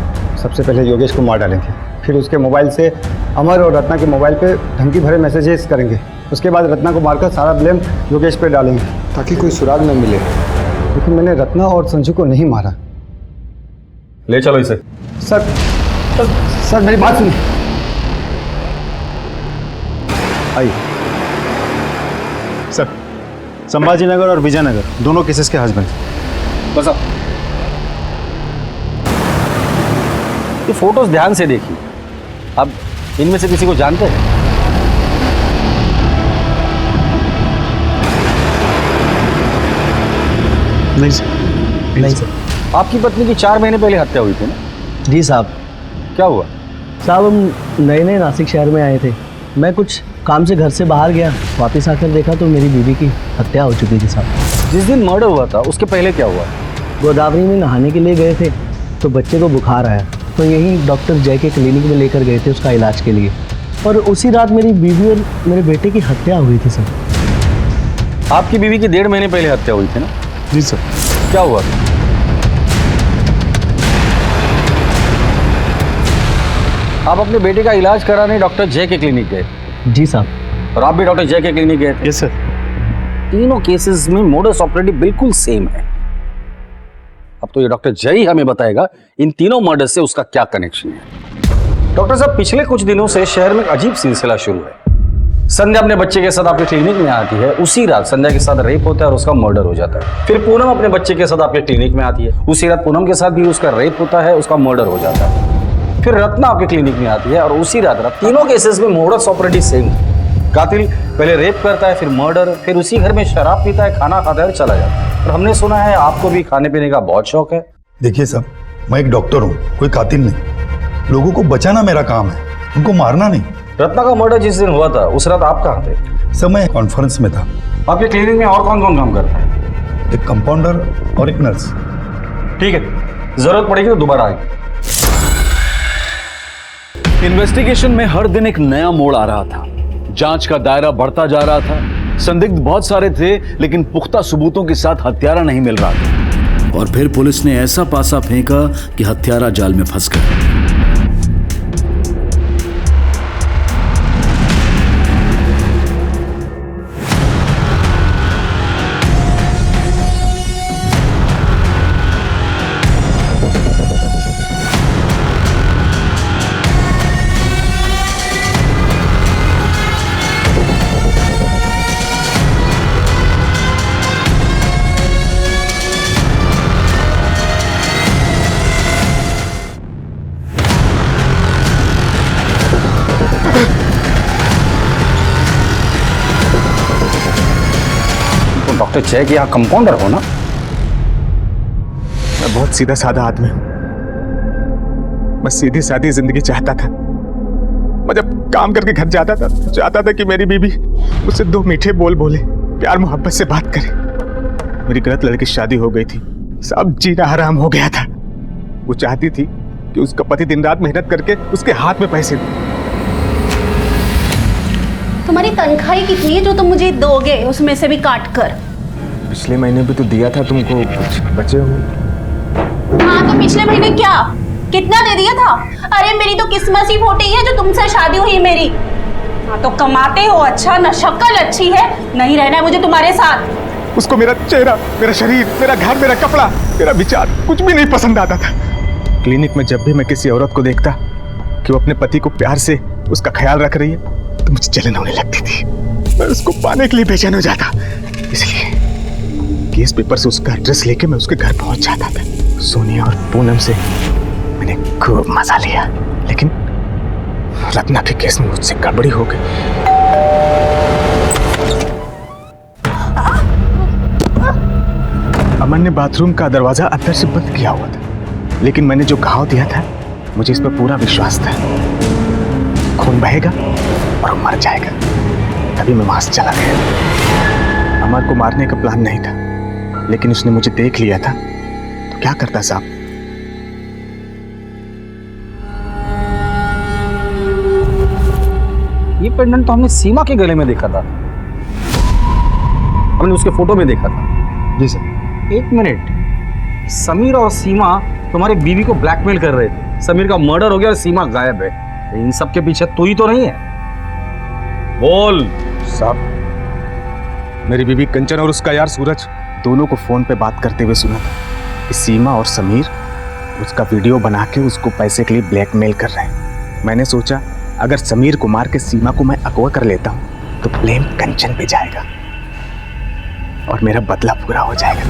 सबसे पहले योगेश को मार डालेंगे, फिर उसके मोबाइल से अमर और रत्ना के मोबाइल पे धमकी भरे मैसेजेस करेंगे। उसके बाद रत्ना को मारकर सारा ब्लेम योगेश पे डालेंगे ताकि कोई सुराग न मिले। लेकिन मैंने रत्ना और संजू को नहीं मारा। ले चलो इसे। सर मेरी बात सुनिए। आइए सर, संभाजीनगर और विजयनगर दोनों केसेस के हस्बैंड। बस ये फोटोज ध्यान से देखिए। अब इनमें से किसी को जानते हैं? नहीं सर। नहीं सर। आपकी पत्नी की 4 महीने पहले हत्या हुई थी ना? जी साहब। क्या हुआ? साहब हम नए नासिक शहर में आए थे। मैं कुछ काम से घर से बाहर गया, वापस आकर देखा तो मेरी बीवी की हत्या हो चुकी थी साहब। जिस दिन मर्डर हुआ था उसके पहले क्या हुआ? गोदावरी में नहाने के लिए गए थे तो बच्चे को बुखार आया, तो यहीं डॉक्टर जय के क्लिनिक में लेकर गए थे उसका इलाज के लिए। और उसी रात मेरी बीवी और मेरे बेटे की हत्या हुई थी सर। आपकी बीवी की 1.5 महीने पहले हत्या हुई थी ना? जी सर। क्या हुआ? आप अपने बेटे का इलाज कराने डॉक्टर जय के क्लिनिक गए? जी साहब। और आप भी डॉक्टर जय के क्लिनिक गए थे? Yes sir. तीनों केसेस में मोडस ऑपरेंडी बिल्कुल सेम है। अब तो ये डॉक्टर जय ही हमें बताएगा इन तीनों मर्डर से उसका क्या कनेक्शन है। डॉक्टर साहब पिछले कुछ दिनों से शहर में एक अजीब सिलसिला शुरू है। संध्या अपने बच्चे के साथ आपके क्लिनिक में आती है, उसी रात संध्या के साथ रेप होता है और उसका मर्डर हो जाता है। फिर पूनम अपने बच्चे के साथ आपके क्लिनिक में आती है, उसी रात पूनम के साथ भी उसका रेप होता है, उसका मर्डर हो जाता है। फिर रत्ना आपके क्लिनिक में आती है और उसी रात तीनों केसेस में मोडस ऑपरेंडी सेम है। कातिल पहले रेप करता है, फिर मर्डर, फिर उसी घर में शराब पीता है, खाना खाता है और चला जाता है। और हमने सुना है आपको भी खाने पीने का बहुत शौक है। देखिए साहब, मैं एक डॉक्टर हूँ, कोई कातिल नहीं। लोगों को बचाना मेरा काम है, उनको मारना नहीं। रत्ना का मर्डर जिस दिन हुआ था उस रात आप कहाँ थे? सर मैं कॉन्फ्रेंस में था। आपके क्लिनिक में और कौन कौन काम करता है? एक कंपाउंडर और एक नर्स। ठीक है, जरूरत पड़ेगी तो दोबारा आएगी। इन्वेस्टिगेशन में हर दिन एक नया मोड़ आ रहा था। जांच का दायरा बढ़ता जा रहा था। संदिग्ध बहुत सारे थे लेकिन पुख्ता सबूतों के साथ हत्यारा नहीं मिल रहा था। और फिर पुलिस ने ऐसा पासा फेंका कि हत्यारा जाल में फंस गया। तो चेक यहाँ कंपाउंडर हो ना? मैं बहुत सीधा साधा आदमी हूँ। मैं सीधी सादी जिंदगी चाहता था। मैं जब काम करके घर जाता था तो चाहता था कि मेरी बीवी मुझसे 2 मीठे बोल बोले, प्यार मोहब्बत से बात करे। मेरी गलत लड़की की शादी हो गई थी, सब जीना हराम हो गया था। वो चाहती थी कि उसका पति दिन रात मेहनत करके उसके हाथ में पैसे दे। तुम्हारी तनख्वाही कितनी है जो तुम मुझे दोगे, उसमें से भी काट कर? पिछले महीने भी तो दिया था तुमको, कुछ बचे हुए। हाँ तो पिछले महीने क्या कितना दे दिया था? अरे मेरी तो किस्मत ही फूटी है जो तुमसे शादी हुई मेरी। हाँ तो कमाते हो अच्छा, न शक्ल अच्छी है, नहीं रहना है मुझे तुम्हारे साथ। उसको मेरा चेहरा, मेरा शरीर, मेरा घर, मेरा कपड़ा, मेरा विचार कुछ भी नहीं पसंद आता था। क्लिनिक में जब भी मैं किसी औरत को देखता कि वो अपने पति को प्यार से उसका ख्याल रख रही है तो मुझे जलन होने लगती थी। मैं उसको पाने के लिए बेचैन हो जाता। इसलिए केस पेपर से उसका एड्रेस लेके मैं उसके घर पहुंच जाता था। सोनिया और पूनम से मैंने खूब मजा लिया, लेकिन रत्ना के केस में मुझसे गड़बड़ी हो गई। अमन ने बाथरूम का दरवाजा अंदर से बंद किया हुआ था, लेकिन मैंने जो घाव दिया था मुझे इस पर पूरा विश्वास था। खून बहेगा और मर जाएगा। तभी मैं वहां से चला गया। अमर को मारने का प्लान नहीं था, लेकिन उसने मुझे देख लिया था तो क्या करता साहब? ये पेंडेंट तो हमने सीमा के गले में देखा था, हमने उसके फोटो में देखा था। जी सर। एक मिनट, समीर और सीमा तुम्हारी बीवी को ब्लैकमेल कर रहे थे। समीर का मर्डर हो गया और सीमा गायब है। इन सब के पीछे तू ही तो नहीं है? बोल साहब, मेरी बीवी कंचन और उसका यार सूरज दोनों को फोन पे बात करते हुए सुना था कि सीमा और समीर उसका वीडियो बना के उसको पैसे के लिए ब्लैकमेल कर रहे हैं। मैंने सोचा अगर समीर को मार के सीमा को मैं अगवा कर लेता हूं तो ब्लेम कंचन पे जाएगा और मेरा बदला पूरा हो जाएगा।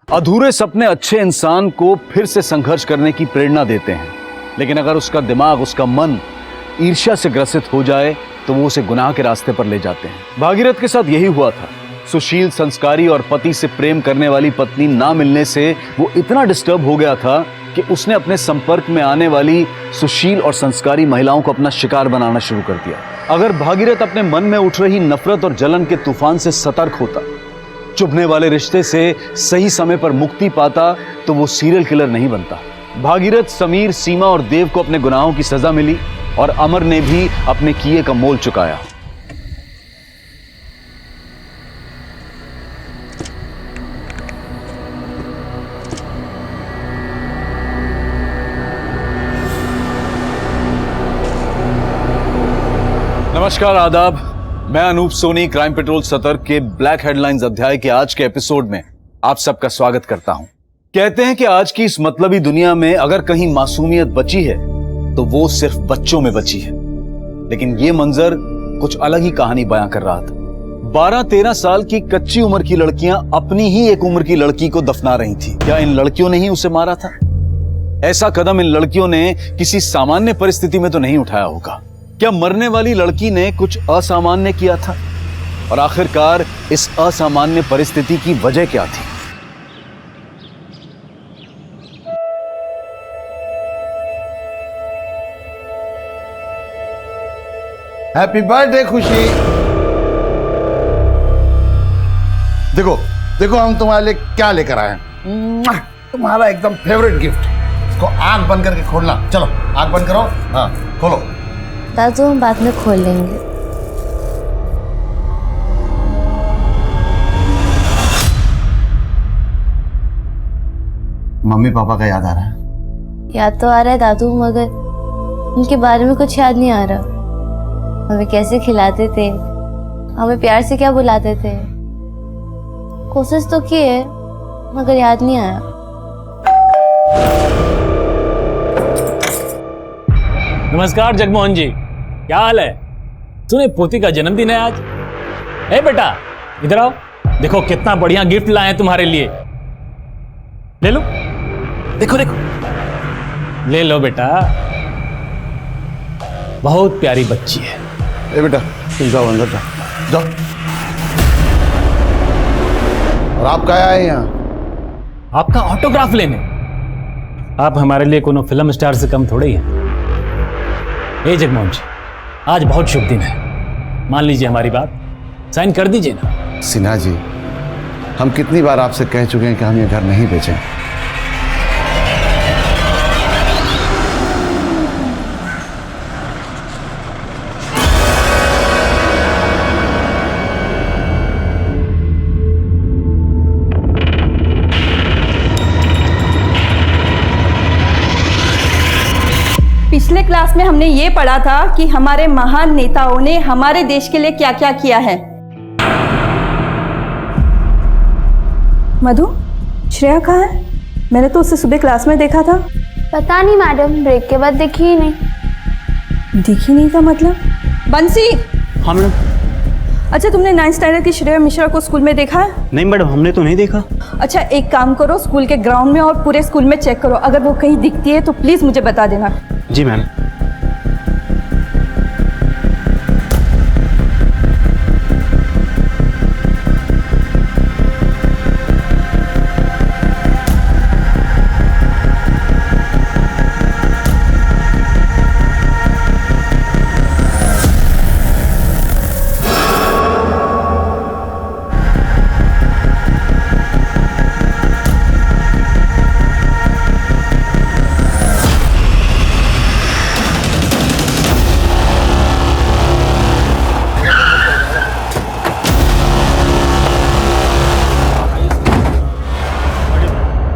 अधूरे सपने अच्छे इंसान को फिर से संघर्ष करने की प्रेरणा देते हैं, लेकिन अगर उसका दिमाग, उसका मन ईर्ष्या से ग्रसित हो जाए तो वो उसे गुनाह के रास्ते पर ले जाते हैं। भागीरथ के साथ यही हुआ था। सुशील, संस्कारी और पति से प्रेम करने वाली पत्नी ना मिलने से वो इतना डिस्टर्ब हो गया था कि उसने अपने संपर्क में आने वाली सुशील और संस्कारी महिलाओं को अपना शिकार बनाना शुरू कर दिया। अगर भागीरथ अपने मन में उठ रही नफरत और जलन के तूफान से सतर्क होता, चुभने वाले रिश्ते से सही समय पर मुक्ति पाता, तो वो सीरियल किलर नहीं बनता। भागीरथ, समीर, सीमा और देव को अपने गुनाहों की सजा मिली और अमर ने भी अपने किए का मोल चुकाया। नमस्कार, आदाब। मैं अनूप सोनी क्राइम पेट्रोल सतर्क के ब्लैक हेडलाइंस अध्याय के आज के एपिसोड में आप सबका स्वागत करता हूं। कहते हैं कि आज की इस मतलबी दुनिया में अगर कहीं मासूमियत बची है तो वो सिर्फ बच्चों में बची है। लेकिन ये मंजर कुछ अलग ही कहानी बयां कर रहा था। 12-13 साल की कच्ची उम्र की लड़कियां अपनी ही एक उम्र की लड़की को दफना रही थी। क्या इन लड़कियों ने ही उसे मारा था? ऐसा कदम इन लड़कियों ने किसी सामान्य परिस्थिति में तो नहीं उठाया होगा। क्या मरने वाली लड़की ने कुछ असामान्य किया था? और आखिरकार इस असामान्य परिस्थिति की वजह क्या थी? हैप्पी बर्थडे खुशी। देखो देखो हम तुम्हारे लिए क्या लेकर आए हैं। तुम्हारा एकदम फेवरेट गिफ्ट। इसको आंख बंद करके खोलना। चलो आंख बंद करो। हाँ खोलो। दादू हम बाद में खोल लेंगे। मम्मी पापा का याद आ रहा है? याद तो आ रहा है दादू, मगर उनके बारे में कुछ याद नहीं आ रहा। हमें कैसे खिलाते थे, हमें प्यार से क्या बुलाते थे। कोशिश तो की है मगर याद नहीं आया। नमस्कार जगमोहन जी, क्या हाल है? सुने पोती का जन्मदिन है आज। ए बेटा इधर आओ, देखो कितना बढ़िया गिफ्ट लाए हैं तुम्हारे लिए। ले लो, देखो देखो, ले लो बेटा। बहुत प्यारी बच्ची है। ए बेटा तुम जाओ अंदर जाओ जाओ। और आप क्या आए यहाँ? आपका ऑटोग्राफ लेने। आप हमारे लिए कोनो फिल्म स्टार से कम थोड़े ही हैं। ए जगमोहन जी, आज बहुत शुभ दिन है, मान लीजिए हमारी बात, साइन कर दीजिए ना। सिन्हा जी, हम कितनी बार आपसे कह चुके हैं कि हम ये घर नहीं बेचें। पिछले क्लास में हमने ये पढ़ा था कि हमारे महान नेताओं ने हमारे देश के लिए क्या क्या किया है। मधु, श्रेया कहाँ है? मैंने तो उसे सुबह क्लास में देखा था। पता नहीं मैडम, ब्रेक के बाद दिखी ही नहीं। दिखी नहीं का मतलब? बंसी। हाँ मैडम। अच्छा, तुमने 9th स्टैंडर्ड की श्रेया मिश्रा को स्कूल में देखा है? नहीं मैडम, हमने तो नहीं देखा। अच्छा, एक काम करो, स्कूल के ग्राउंड में और पूरे स्कूल में चेक करो, अगर वो कहीं दिखती है तो प्लीज मुझे बता देना। जी मैम।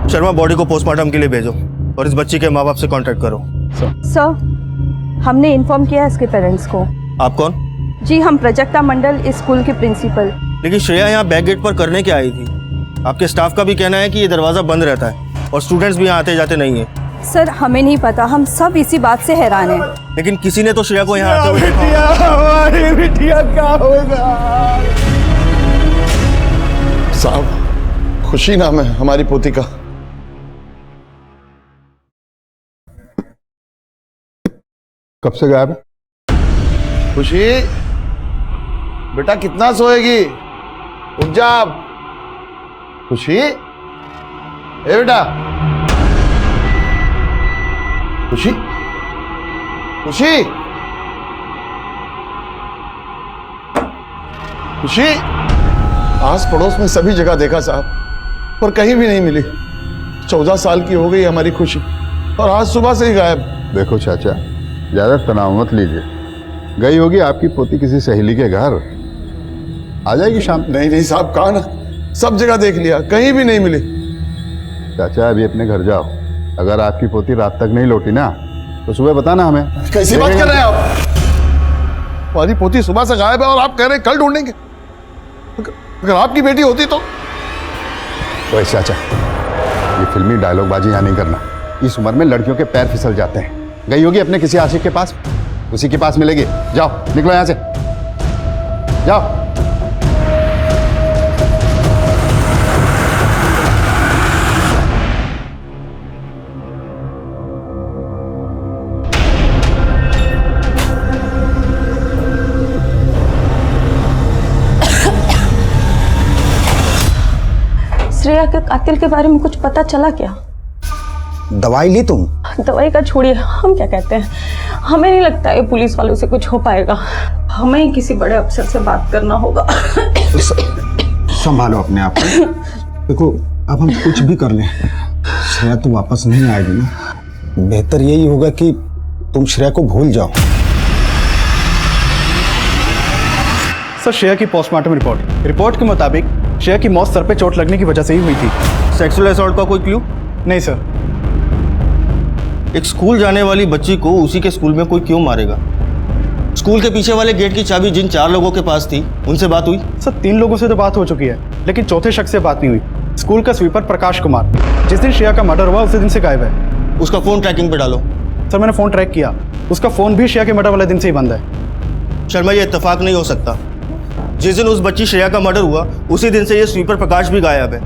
शर्मा, बॉडी को पोस्टमार्टम के लिए भेजो और इस बच्ची के माँ बाप से कांटेक्ट करो। सर, हमने इन्फॉर्म किया इसके पेरेंट्स को। आप कौन? जी, हम प्रजक्ता मंडल, इस स्कूल के प्रिंसिपल। लेकिन श्रेया यहाँ बैक गेट पर करने क्या आई थी? आपके स्टाफ का भी कहना है कि ये दरवाजा बंद रहता है और स्टूडेंट्स भी यहाँ आते जाते नहीं है। सर, हमें नहीं पता, हम सब इसी बात से हैरान हैं। लेकिन किसी ने तो श्रेया को यहाँ आते हुए देखा। हमारी बिटिया क्या होगा? साहब, खुशी नाम है हमारी पोती का। कब से गायब है? खुशी बेटा, कितना सोएगी? उठ जा। खुशी, ए बेटा, खुशी, खुशी, खुशी। आस पड़ोस में सभी जगह देखा साहब, पर कहीं भी नहीं मिली। 14 साल की हो गई हमारी खुशी और आज सुबह से ही गायब। देखो चाचा, ज्यादा तनाव मत लीजिए, गई होगी आपकी पोती किसी सहेली के घर, आ जाएगी शाम। नहीं नहीं साहब, कहा ना, सब जगह देख लिया, कहीं भी नहीं मिली। चाचा अभी अपने घर जाओ, अगर आपकी पोती रात तक नहीं लौटी ना तो सुबह बताना हमें। कैसी बात कर रहे हैं आप? हमारी पोती सुबह से गायब है और आप कह रहे हैं कल ढूंढेंगे। अगर आपकी बेटी होती तो। ओए चाचा, ये फिल्मी डायलॉग बाजी यहाँ नहीं करना, इस उम्र में लड़कियों के पैर फिसल जाते हैं। गई होगी अपने किसी आशिक के पास, उसी के पास मिलेगी। जाओ, निकलो यहां से, जाओ। श्रेया के कातिल के बारे में कुछ पता चला क्या? दवाई ली तुम? दवाई का छोड़िए, हम क्या कहते हैं, हमें नहीं लगता है पुलिस वालों से कुछ हो पाएगा। हमें ही किसी बड़े अफसर से बात करना होगा। संभालो अपने आप को। देखो, अब हम कुछ भी कर लें, श्रेया तो वापस नहीं आएगी ना। बेहतर यही होगा कि तुम श्रेया को भूल जाओ। सर, श्रेया की पोस्टमार्टम रिपोर्ट के मुताबिक श्रेया की मौत सर पे चोट लगने की वजह से ही हुई थी। सेक्सुअल असॉल्ट का कोई क्लू? नहीं सर। एक स्कूल जाने वाली बच्ची को उसी के स्कूल में कोई क्यों मारेगा? स्कूल के पीछे वाले गेट की चाबी जिन 4 लोगों के पास थी, उनसे बात हुई? सर, 3 लोगों से तो बात हो चुकी है, लेकिन चौथे शख्स से बात नहीं हुई। स्कूल का स्वीपर प्रकाश कुमार, जिस दिन श्रेया का मर्डर हुआ उसी दिन से गायब है। उसका फोन ट्रैकिंग पे डालो। सर, मैंने फोन ट्रैक किया, उसका फोन भी श्रेया के मर्डर वाले दिन से ही बंद है। शर्मा, ये इत्तेफाक नहीं हो सकता। जिस दिन उस बच्ची श्रेया का मर्डर हुआ उसी दिन से ये स्वीपर प्रकाश भी गायब है।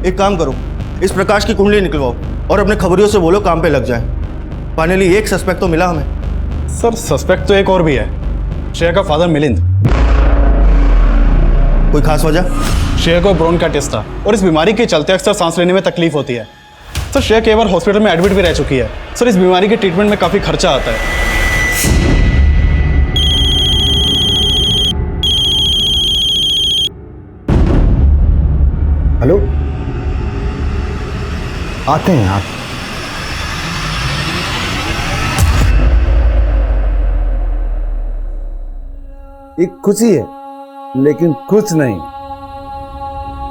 एक काम करो, इस प्रकाश की कुंडली निकलवाओ और अपने खबरियों से बोलो काम पे लग जाए। फाइनली एक सस्पेक्ट तो मिला हमें। सर सस्पेक्ट तो एक और भी है, श्रेया का फादर मिलिंद। कोई खास वजह? श्रेया को ब्रोन का टेस्ट था और इस बीमारी के चलते अक्सर सांस लेने में तकलीफ होती है। सर श्रेया कई बार हॉस्पिटल में एडमिट भी रह चुकी है। सर इस बीमारी के ट्रीटमेंट में काफ़ी खर्चा आता है। हेलो, आते हैं आप। एक खुशी है लेकिन कुछ नहीं।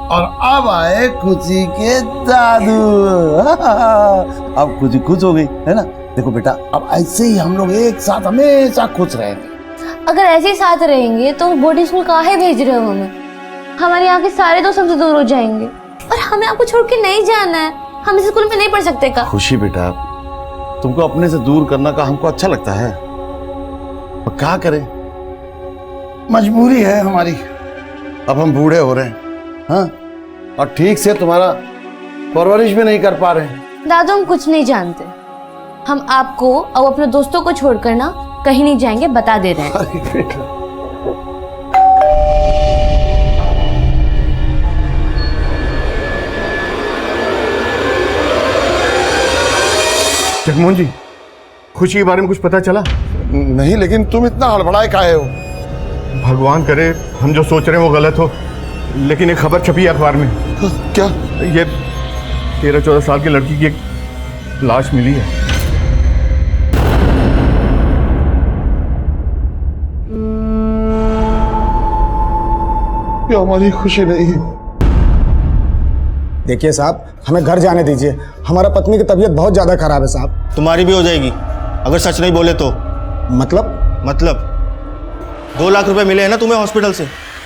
और अब आए खुशी के दादू। अब खुशी खुश हो गई है ना। देखो बेटा, अब ऐसे ही हम लोग एक साथ हमेशा खुश रहेंगे। अगर ऐसे ही साथ रहेंगे तो बोर्डिंग स्कूल काहे भेज रहे हो हमें? हमारे यहाँ के सारे दोस्त हमसे दूर हो जाएंगे और हमें आपको छोड़ के नहीं जाना है। हम इस स्कूल में नहीं पढ़ सकते का? खुशी बेटा, तुमको अपने से दूर करना का हमको अच्छा लगता है, पर क्या करें, मजबूरी है हमारी। अब हम बूढ़े हो रहे हैं, हाँ, और ठीक से तुम्हारा परवरिश भी नहीं कर पा रहे हैं। दादू हम कुछ नहीं जानते। हम आपको और अपने दोस्तों को छोड़कर ना कहीं नहीं जाएंगे, बता दे रहे हैं। अरे बेटा, जगमोहन जी, खुशी के बारे में कुछ पता चला? नहीं, लेकिन तुम इतना हड़बड़ाए काहे हो? भगवान करे हम जो सोच रहे हैं वो गलत हो, लेकिन एक खबर छपी है अखबार में। क्या? ये 13-14 साल की लड़की की एक लाश मिली है। ये हमारी खुशी नहीं है। देखिए साहब, हमें घर जाने दीजिए। हमारा पत्नी की तबीयत बहुत ज्यादा खराब है साहब। तुम्हारी भी हो जाएगी अगर सच नहीं बोले तो। मतलब 2 लाख रुपए मिले हैं ना तुम्हें हॉस्पिटल से,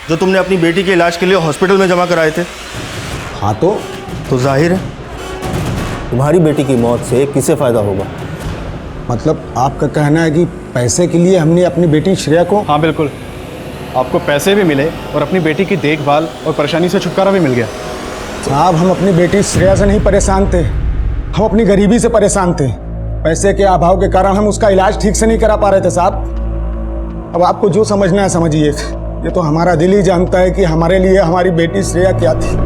जो तुमने अपनी बेटी के इलाज के लिए हॉस्पिटल में जमा कराए थे। हाँ तो जाहिर है तुम्हारी बेटी की मौत से किसे फायदा होगा? मतलब आपका कहना है कि पैसे के लिए हमने अपनी बेटी श्रेया को? हाँ बिल्कुल, आपको पैसे भी मिले और अपनी बेटी की देखभाल और परेशानी से छुटकारा भी मिल गया। साहब, हम अपनी बेटी श्रेया से नहीं परेशान थे, हम अपनी गरीबी से परेशान थे। पैसे के अभाव के कारण हम उसका इलाज ठीक से नहीं करा पा रहे थे साहब। अब आपको जो समझना है समझिए। ये तो हमारा दिल ही जानता है कि हमारे लिए हमारी बेटी श्रेया क्या थी।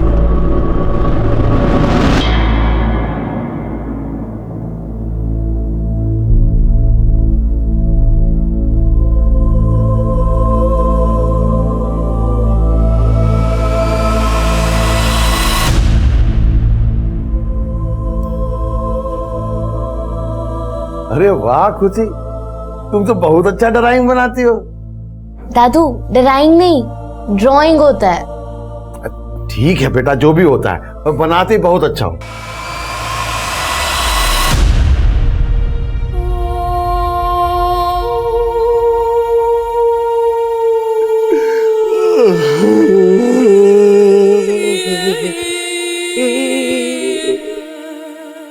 अरे वाह खुशी, तुम तो बहुत अच्छा ड्राइंग बनाती हो। दादू, ड्राइंग नहीं, ड्राइंग होता है। ठीक है बेटा, जो भी होता है, पर बनाती बहुत अच्छा हो।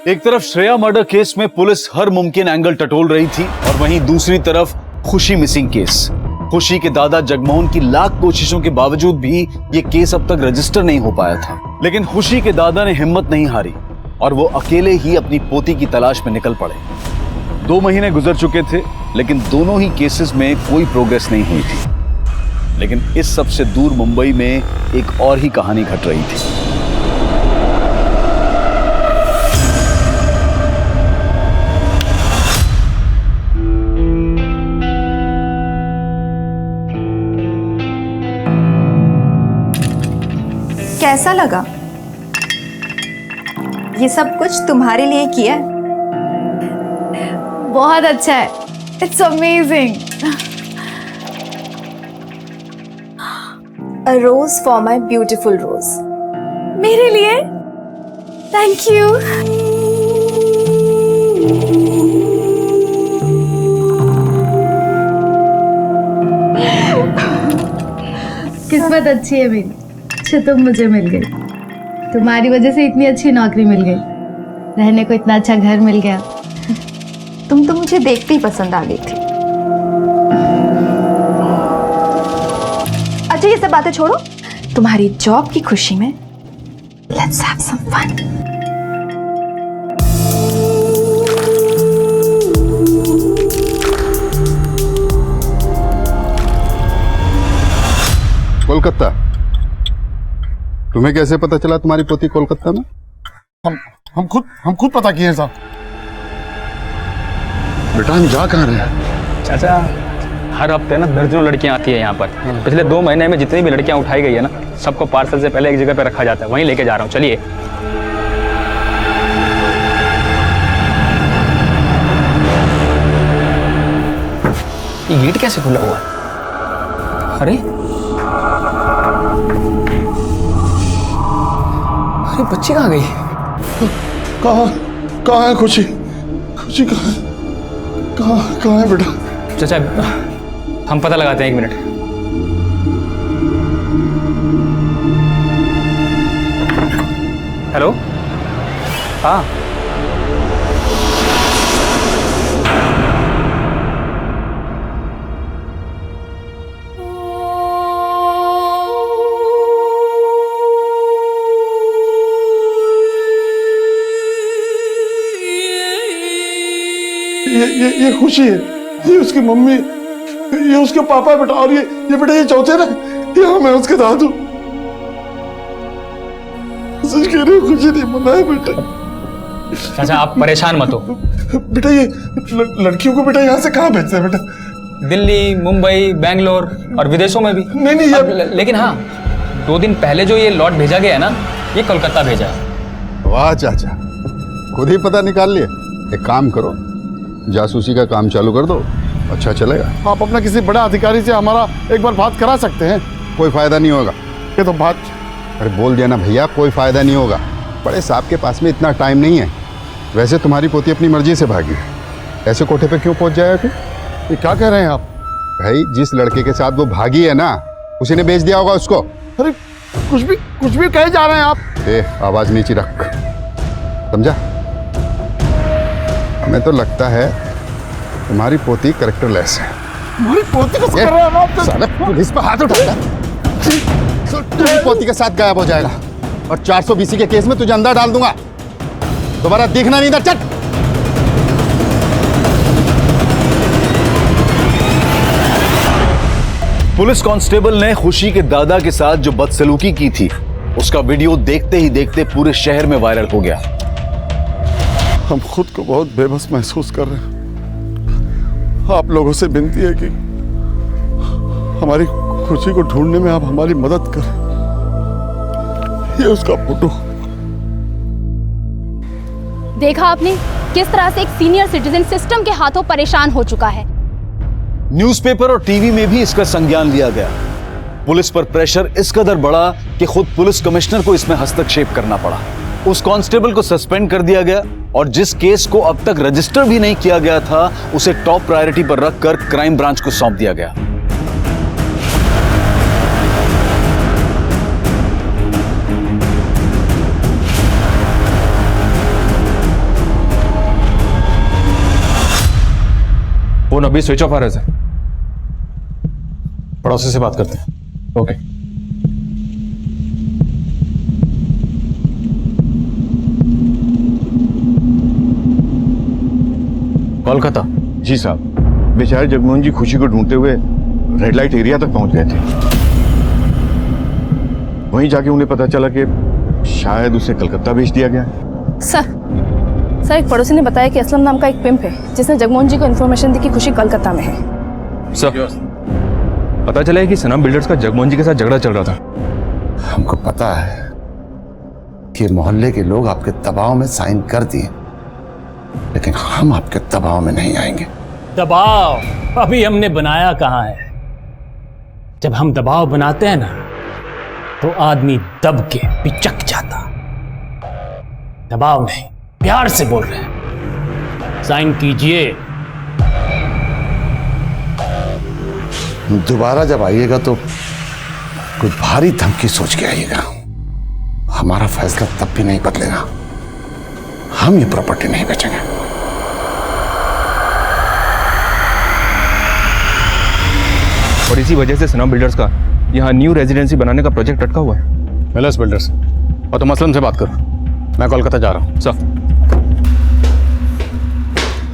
एक तरफ श्रेया मर्डर केस में पुलिस हर मुमकिन एंगल टटोल रही थी और वहीं दूसरी तरफ खुशी मिसिंग केस। खुशी के दादा जगमोहन की लाख कोशिशों के बावजूद भी ये केस अब तक रजिस्टर नहीं हो पाया था। लेकिन खुशी के दादा ने हिम्मत नहीं हारी और वो अकेले ही अपनी पोती की तलाश में निकल पड़े। 2 महीने गुजर चुके थे, लेकिन दोनों ही केसेस में कोई प्रोग्रेस नहीं हुई थी। लेकिन इस सब से दूर मुंबई में एक और ही कहानी घट रही थी। कैसा लगा? ये सब कुछ तुम्हारे लिए किया? बहुत अच्छा है, it's amazing. A rose for my beautiful rose. मेरे लिए? Thank you. किस्मत अच्छी है मेरी, अच्छा तुम मुझे मिल गई। तुम्हारी वजह से इतनी अच्छी नौकरी मिल गई, रहने को इतना अच्छा घर मिल गया। तुम तो मुझे देखते ही पसंद आ गई थी। अच्छा ये सब बातें छोड़ो, तुम्हारी जॉब की खुशी में let's have some fun. Kolkata? तुम्हें कैसे पता चला तुम्हारी पोती कोलकाता में? हम खुद पता किए हैं साहब। बेटा हम जा कहाँ रहे हैं? चाचा, हर हफ्ते ना दर्जनों लड़कियां आती है यहाँ पर। पिछले 2 महीने में जितनी भी लड़कियां उठाई गई है ना, सबको पार्सल से पहले एक जगह पे रखा जाता है, वहीं लेके जा रहा हूँ। चलिए। ये गेट कैसे खुला हुआ है? अरे अरे बच्ची कहाँ गई? कहाँ है खुशी? खुशी कहाँ है बेटा? चाचा हम पता लगाते हैं, 1 मिनट। हेलो, हाँ ये खुशी है, ये उसकी मम्मी, ये उसके पापा बेटा, और ये बेटा ये चौथे ना, ये मैं उसके दादू। सच कह रहे हो, खुशी नहीं मना है बेटा। चाचा आप परेशान मत हो। बेटा ये लड़कियों को बेटा यहाँ से कहाँ भेजते हैं बेटा? दिल्ली, मुंबई, बैंगलोर और विदेशों में भी। नहीं लेकिन हाँ, 2 दिन पहले जो ये लॉट भेजा गया है ना, ये कोलकाता भेजा है। वाह चाचा, खुद ही पता निकाल लिए। एक काम करो, जासूसी का काम चालू कर दो, अच्छा चलेगा। आप अपना किसी बड़ा अधिकारी से हमारा एक बार बात करा सकते हैं। कोई फायदा नहीं होगा। ये तो बात, अरे बोल दिया ना भैया, कोई फायदा नहीं होगा। बड़े साहब के पास में इतना टाइम नहीं है। वैसे तुम्हारी पोती अपनी मर्जी से भागी है, ऐसे कोठे पे क्यों पहुंच जाएगा फिर? ये क्या कह रहे हैं आप? भाई जिस लड़के के साथ वो भागी है ना, उसी ने बेच दिया होगा उसको। अरे कुछ भी कहे जा रहे हैं आप। आवाज नीचे रख, समझा? हमें तो लगता है तुम्हारी पोती कैरेक्टरलेस है। हमारी पोती को कर रहे हैं आप? साला पुलिस पर हाथ उठाएगा तो तुम्हारी पोती के साथ गायब हो जाएगा, और 420 के केस में तुझे अंदर डाल दूंगा। दोबारा देखना नहीं था। चट। पुलिस कांस्टेबल ने खुशी के दादा के साथ जो बदसलूकी की थी, उसका वीडियो देखते ही देखते पूरे शहर में वायरल हो गया। हम खुद को बहुत बेबस महसूस कर रहे हैं। आप लोगों से विनती है कि हमारी खुशी को ढूंढने में आप हमारी मदद करें। ये उसका फोटो। देखा आपने किस तरह से एक सीनियर सिटीजन सिस्टम के हाथों परेशान हो चुका है। न्यूज़पेपर और टीवी में भी इसका संज्ञान लिया गया। पुलिस पर प्रेशर इस कदर बढ़ा कि खुद पुलिस कमिश्नर को इसमें हस्तक्षेप करना पड़ा। उस कांस्टेबल को सस्पेंड कर दिया गया, और जिस केस को अब तक रजिस्टर भी नहीं किया गया था, उसे टॉप प्रायोरिटी पर रखकर क्राइम ब्रांच को सौंप दिया गया। फोन अभी स्विच ऑफ आ रहा है सर। पड़ोसी से बात करते हैं। ओके। कोलकाता? जी साहब, बेचारे जगमोहन जी खुशी को ढूंढते हुए रेड लाइट एरिया तक पहुंच गए थे। वहीं जाके उन्हें पता चला कि शायद उसे कलकत्ता भेज दिया गया। सर एक पड़ोसी ने बताया कि असलम नाम का एक पिंप है जिसने जगमोहन जी को इन्फॉर्मेशन दी कि खुशी कलकत्ता में है। सर पता चला है कि सनम बिल्डर्स का जगमोहन जी के साथ झगड़ा चल रहा था। हमको पता है कि मोहल्ले के लोग आपके दबाव में साइन कर दिए, लेकिन हम आपके दबाव में नहीं आएंगे। दबाव अभी हमने बनाया कहाँ है? जब हम दबाव बनाते हैं ना, तो आदमी दब के पिचक जाता। दबाव नहीं, प्यार से बोल रहे हैं। साइन कीजिए। दोबारा जब आइएगा तो कोई भारी धमकी सोच के आइएगा। हमारा फैसला तब भी नहीं बदलेगा। हम ये प्रॉपर्टी नहीं बेचेंगे। और इसी वजह से सनम बिल्डर्स का यहाँ न्यू रेजिडेंसी बनाने का प्रोजेक्ट अटका हुआ है। मिलर्स बिल्डर्स, और तुम असलम से बात करो। मैं कोलकाता जा रहा हूँ। Sir.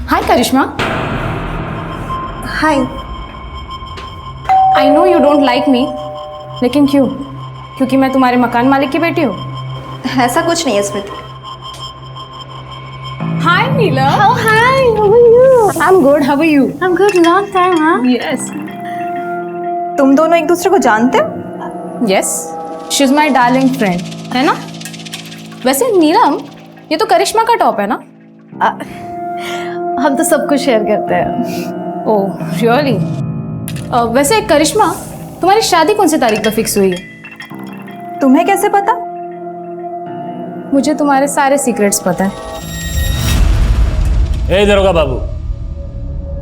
Hi Karishma. Hi. I know you don't like me, लेकिन क्यों? क्योंकि मैं तुम्हारे मकान मालिक की बेटी हूँ? ऐसा कुछ नहीं है स्मृति। हाय नीला। Oh, hi. How are you? I'm good. How are you? I'm good. Long time, huh? Yes. तुम दोनों एक दूसरे को जानते हो? Yes. She's my darling friend. है ना? वैसे नीलम, ये तो करिश्मा का टॉप है ना? हम तो सब कुछ शेयर करते हैं। ओह, रियली? वैसे करिश्मा, तुम्हारी शादी कौन सी तारीख पर फिक्स हुई है? तुम्हें कैसे पता? मुझे तुम्हारे सारे सीक्रेट्स पता है। ए दरोगा बाबू,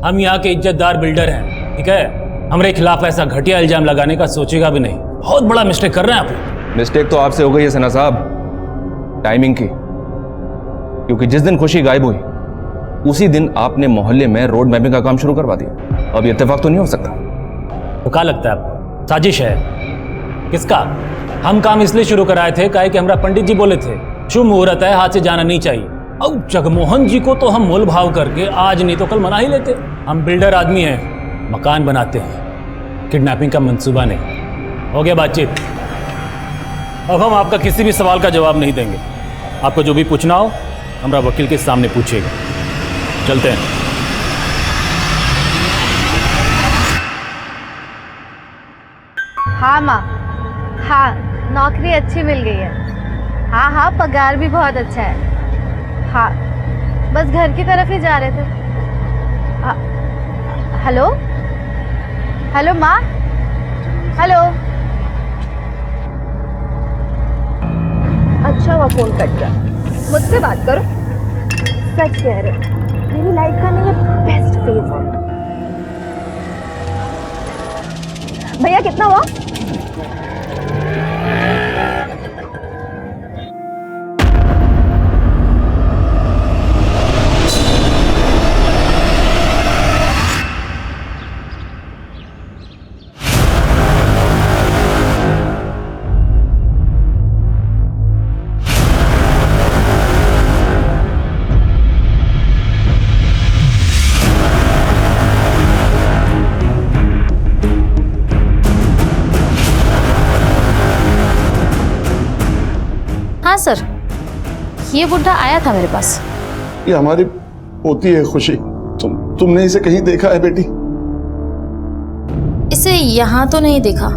हम यहाँ के इज्जतदार बिल्डर हैं, ठीक है? हमारे खिलाफ ऐसा घटिया इल्जाम लगाने का सोचेगा भी नहीं। बहुत बड़ा मिस्टेक कर रहे हैं आप। मिस्टेक तो आपसे हो गई है सना साहब, टाइमिंग की। क्योंकि जिस दिन खुशी गायब हुई उसी दिन आपने मोहल्ले में रोड मैपिंग का काम शुरू करवा दिया। अब ये इत्तेफाक तो नहीं हो सकता। तो क्या लगता है आपको साजिश है? किसका? हम काम इसलिए शुरू कराए थे काहे कि हमारा पंडित जी बोले थे शुभ मुहूर्त है, हाथ से जाना नहीं चाहिए। अब जगमोहन जी को तो हम मोल भाव करके आज नहीं तो कल मना ही लेते। हम बिल्डर आदमी हैं, मकान बनाते हैं, किडनैपिंग का मंसूबा नहीं। हो गया बातचीत। अब हम आपका किसी भी सवाल का जवाब नहीं देंगे। आपको जो भी पूछना हो हमारा वकील के सामने पूछिएगा। चलते हैं। हाँ माँ, हाँ नौकरी अच्छी मिल गई है। हाँ हाँ पगार भी बहुत अच्छा है। हाँ बस घर की तरफ ही जा रहे थे। हेलो हेलो माँ, हेलो। अच्छा वो फोन कट गया। मुझसे बात करो। सच कह रहे हो, मेरी लाइफ का नहीं ये बेस्ट फेज है। भैया कितना हुआ? हाँ सर, ये बुढ़ा आया था मेरे पास। ये हमारी पोती है खुशी। तुमने इसे कहीं देखा है बेटी? इसे यहाँ तो नहीं देखा।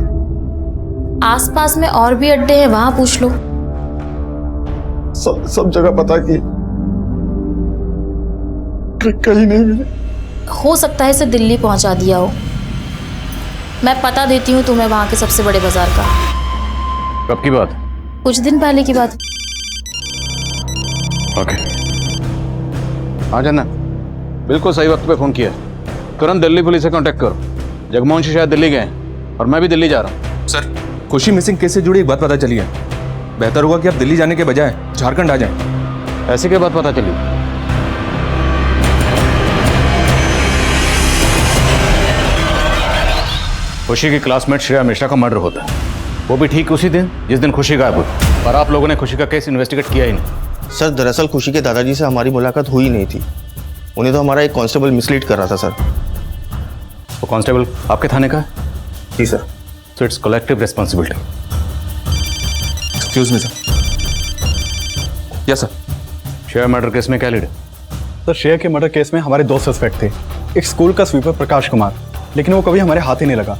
आसपास में और भी अड्डे हैं, वहां पूछ लो। सब जगह पता की, कहीं नहीं मिली। हो सकता है इसे दिल्ली पहुंचा दिया हो। मैं पता देती हूँ तुम्हें वहां के सबसे बड़े बाजार का। कब की बात? कुछ दिन पहले की बात। ओके, हाँ जाना, बिल्कुल सही वक्त पे फोन किया। तुरंत दिल्ली पुलिस से कांटेक्ट करो। जगमोहन जी शायद दिल्ली गए और मैं भी दिल्ली जा रहा हूँ। सर, खुशी मिसिंग केस से जुड़ी एक बात पता चली है। बेहतर होगा कि आप दिल्ली जाने के बजाय झारखंड आ जाएं। ऐसी क्या बात पता चली? खुशी की क्लासमेट श्रेया मिश्रा का मर्डर होता है, वो भी ठीक उसी दिन जिस दिन खुशी गायब हुई। पर आप लोगों ने खुशी का केस इन्वेस्टिगेट किया ही नहीं। सर दरअसल खुशी के दादाजी से हमारी मुलाकात हुई नहीं थी। उन्हें तो हमारा एक कांस्टेबल मिसलीड कर रहा था सर। वो कांस्टेबल आपके थाने का है? जी sir. So it's collective responsibility. Excuse me sir. Yes sir. Shreya murder case में क्या लीड है? सर श्रेया के मर्डर केस में हमारे दो सस्पेक्ट थे। एक स्कूल का स्वीपर प्रकाश कुमार, लेकिन वो कभी हमारे हाथ ही नहीं लगा।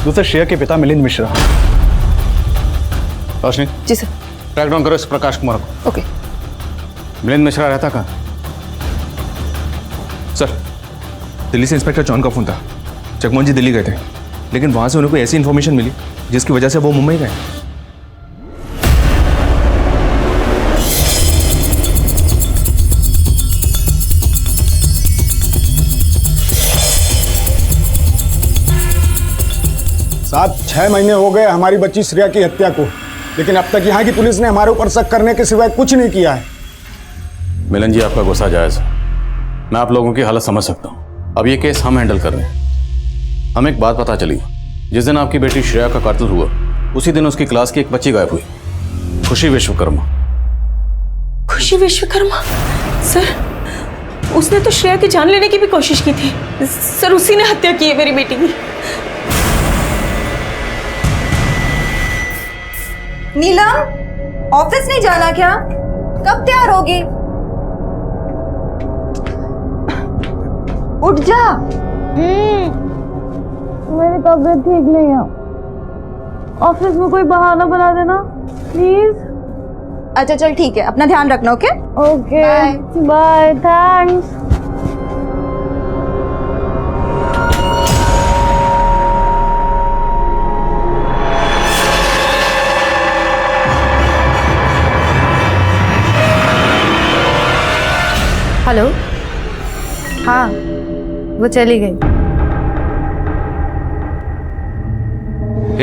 दूसरा श्रेया के पिता मिलिंद मिश्रा। रोशनी जी सर। ट्रैक डाउन करो इस प्रकाश कुमार को। ओके। मिलिंद मिश्रा रहता कहाँ? सर, दिल्ली से इंस्पेक्टर चौन का फोन था। जगमोहन जी दिल्ली गए थे, लेकिन वहां से उन्हें कोई ऐसी इन्फॉर्मेशन मिली जिसकी वजह से वो मुंबई गए। साहब 6 महीने हो गए हमारी बच्ची श्रेया की हत्या को, लेकिन अब तक यहाँ की पुलिस ने हमारे ऊपर शक करने के सिवाय कुछ नहीं किया है। मिलन जी, आपका गुस्सा जायज है। मैं आप लोगों की हालत समझ सकता हूँ। अब ये केस हम हैंडल कर रहे हैं। हमें एक बात पता चली, जिस दिन आपकी बेटी श्रेया का कातिल हुआ उसी दिन उसकी क्लास की एक बच्ची गायब हुई, खुशी विश्वकर्मा। खुशी विश्वकर्मा? सर, उसने तो श्रेया की जान लेने की भी कोशिश की थी। सर, उसी ने हत्या की है मेरी बेटी की। नीलम, ऑफिस नहीं जाना क्या? कब तैयार होगी? उठ जा। मेरी तबीयत ठीक नहीं है, ऑफिस में कोई बहाना बना देना प्लीज। अच्छा चल ठीक है, अपना ध्यान रखना। Okay okay bye, thanks. Hello, हाँ वो चली गई।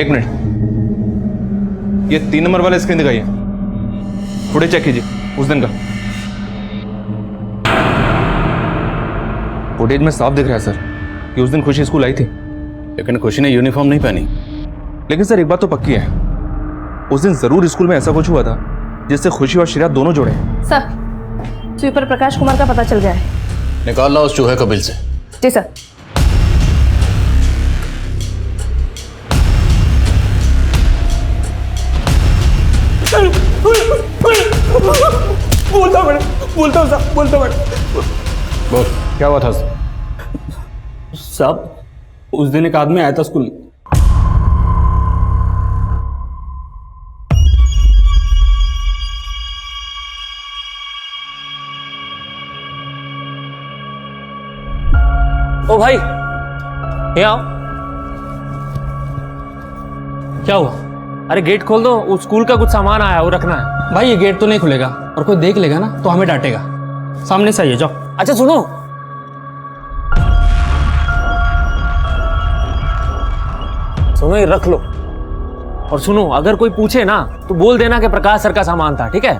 एक मिनट, ये 3 नंबर वाला स्क्रीन दिखाइए, फुटेज चेक कीजिए उस दिन का। फुटेज में साफ दिख रहा है सर कि उस दिन खुशी स्कूल आई थी, लेकिन खुशी ने यूनिफॉर्म नहीं पहनी। लेकिन सर एक बात तो पक्की है, उस दिन जरूर स्कूल में ऐसा कुछ हुआ था जिससे खुशी और श्रेया दोनों जुड़े। सर, स्वीपर प्रकाश कुमार का पता चल गया है। निकालना उस चूहे को बिल से। जी सर। बोलता हूँ बोल, क्या हुआ था? साहब, उस दिन एक आदमी आया था स्कूल में। ओ भाई, ये आओ। क्या हुआ? अरे गेट खोल दो, उस स्कूल का कुछ सामान आया है, वो रखना है। भाई ये गेट तो नहीं खुलेगा, और कोई देख लेगा ना तो हमें डांटेगा। सामने से आइए, जाओ। अच्छा सुनो, ये रख लो। और सुनो, अगर कोई पूछे ना तो बोल देना कि प्रकाश सर का सामान था, ठीक है?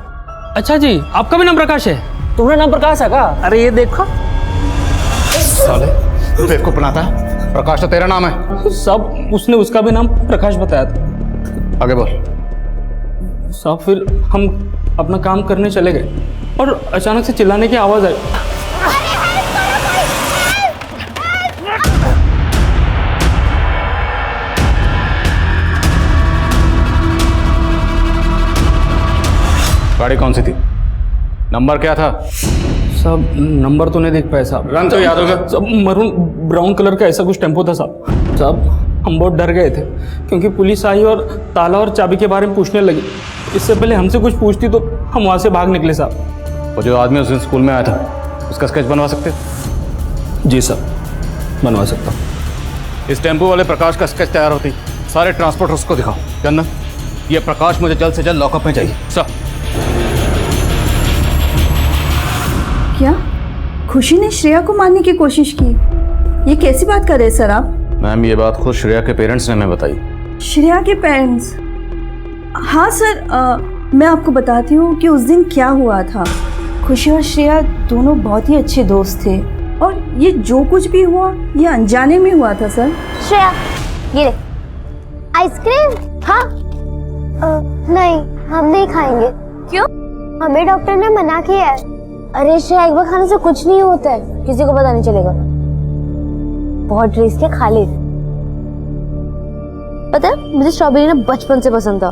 अच्छा जी, आपका भी नाम प्रकाश है? तुम्हारा नाम प्रकाश है का? अरे ये देखो। साले, तू बेवकूफ बनाता है। प्रकाश तो तेरा नाम है। सब उसने उसका भी नाम प्रकाश बताया था। आगे बोल। साहब, फिर हम अपना काम करने चले गए और अचानक से चिल्लाने की आवाज आई। गाड़ी कौन सी थी? नंबर क्या था? सब नंबर तो नहीं देख पाए साहब। रंग तो याद होगा? सब मरून ब्राउन कलर का ऐसा कुछ टेम्पो था साहब। हम बहुत डर गए थे क्योंकि पुलिस आई और ताला और चाबी के बारे में पूछने लगी। इससे पहले हमसे कुछ पूछती तो हम वहाँ से भाग निकले साहब। वो जो आदमी उस दिन स्कूल में आया था, उसका स्केच बनवा सकते हो? जी सर, बनवा सकता हूँ। इस टेम्पो वाले प्रकाश का स्केच तैयार होती, सारे ट्रांसपोर्टर्स को दिखाओ। जानना, ये प्रकाश मुझे जल्द से जल्द लॉकअप में चाहिए। सर। क्या खुशी ने श्रेया को मारने की कोशिश की? ये कैसी बात कर रहे हैं सर आप? मैम, ये बात खुद श्रेया के पेरेंट्स ने हमें बताई। श्रेया के पेरेंट्स? हाँ सर, मैं आपको बताती हूँ कि उस दिन क्या हुआ था। खुशी और श्रेया दोनों बहुत ही अच्छे दोस्त थे और ये जो कुछ भी हुआ ये अनजाने में हुआ था सर। श्रेया, ये ले आइसक्रीम। हाँ नहीं, हम नहीं खाएंगे। क्यों? हमें डॉक्टर ने मना किया है। अरे श्रेया, एक बार खाने से कुछ नहीं होता है, किसी को पता नहीं चलेगा। बहुत ड्रेस के खा ले। पता है, मुझे स्ट्रॉबेरी ना बचपन से पसंद था।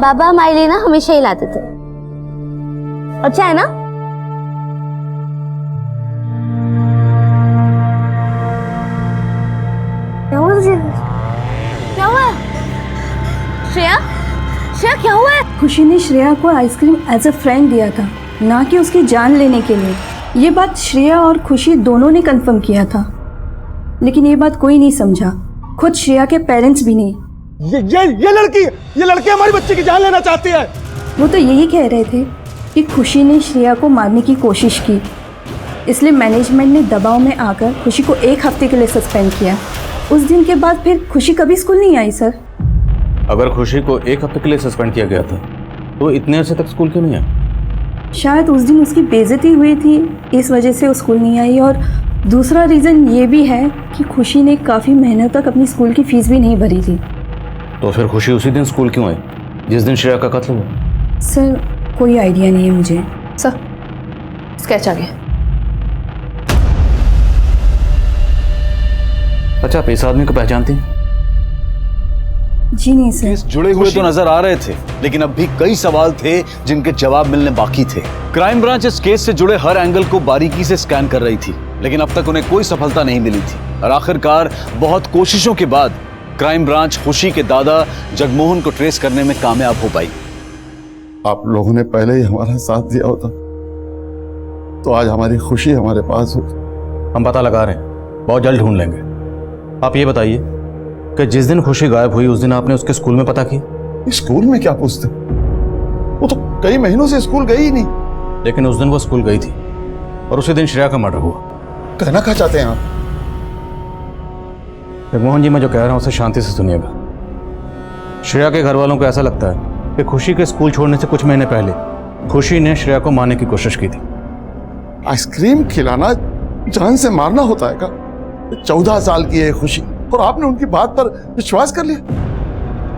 बाबा हमारे लिए ना हमेशा ही लाते थे। अच्छा है ना? क्या हुआ तुझे? क्या हुआ? श्रेया, श्रेया क्या हुआ है? खुशी ने श्रेया को आइसक्रीम एज अ फ्रेंड दिया था, ना कि उसकी जान लेने के लिए। ये बात श्रेया और खुशी दोनों ने कंफर्म किया था, लेकिन ये बात कोई नहीं समझा, खुद श्रेया के पेरेंट्स भी नहीं। ये लड़की हमारी बच्चे की जान लेना चाहती है। वो तो यही कह रहे थे कि खुशी ने श्रेया को मारने की कोशिश की, इसलिए मैनेजमेंट ने दबाव में आकर खुशी को 1 हफ्ते के लिए सस्पेंड किया। उस दिन के बाद फिर खुशी कभी स्कूल नहीं आई सर। अगर खुशी को 1 हफ्ते के लिए सस्पेंड किया गया था तो इतने अर्से तक स्कूल क्यों नहीं आई? शायद उस दिन उसकी बेइज्जती हुई थी, इस वजह से वो स्कूल नहीं आई। और दूसरा रीज़न ये भी है कि खुशी ने काफ़ी महीनों तक अपनी स्कूल की फीस भी नहीं भरी थी। तो फिर खुशी उसी दिन स्कूल क्यों आई जिस दिन श्रेया का कत्ल हुआ? सर कोई आइडिया नहीं है मुझे। सर स्केच आ गया। अच्छा, आप इस आदमी को पहचानती हैं? जी नहीं सर। जुड़े हुए तो नजर आ रहे थे, लेकिन अब भी कई सवाल थे जिनके जवाब मिलने बाकी थे। क्राइम ब्रांच इस केस से जुड़े हर एंगल को बारीकी से स्कैन कर रही थी, लेकिन अब तक उन्हें कोई सफलता नहीं मिली थी। और आखिरकार बहुत कोशिशों के बाद क्राइम ब्रांच खुशी के दादा जगमोहन को ट्रेस करने में कामयाब हो पाई। आप लोगों ने पहले ही हमारा साथ दिया होता तो आज हमारी खुशी हमारे पास होती। हम पता लगा रहे हैं, बहुत जल्द ढूंढ लेंगे। आप ये बताइए कि जिस दिन खुशी गायब हुई उस दिन आपने उसके स्कूल में पता किया? स्कूल में क्या पूछते, वो तो कई महीनों से स्कूल गई ही नहीं। लेकिन उस दिन वो स्कूल गई थी और उसी दिन श्रेया का मर्डर हुआ। कहना क्या चाहते हैं आप? जगमोहन जी, मैं जो कह रहा हूं उसे शांति से सुनिएगा। श्रेया के घर वालों को ऐसा लगता है कि खुशी के स्कूल छोड़ने से कुछ महीने पहले खुशी ने श्रेया को मारने की कोशिश की थी। आइसक्रीम खिलाना जान से मारना होता है क्या? 14 साल की है खुशी और आपने उनकी बात पर विश्वास कर लिया।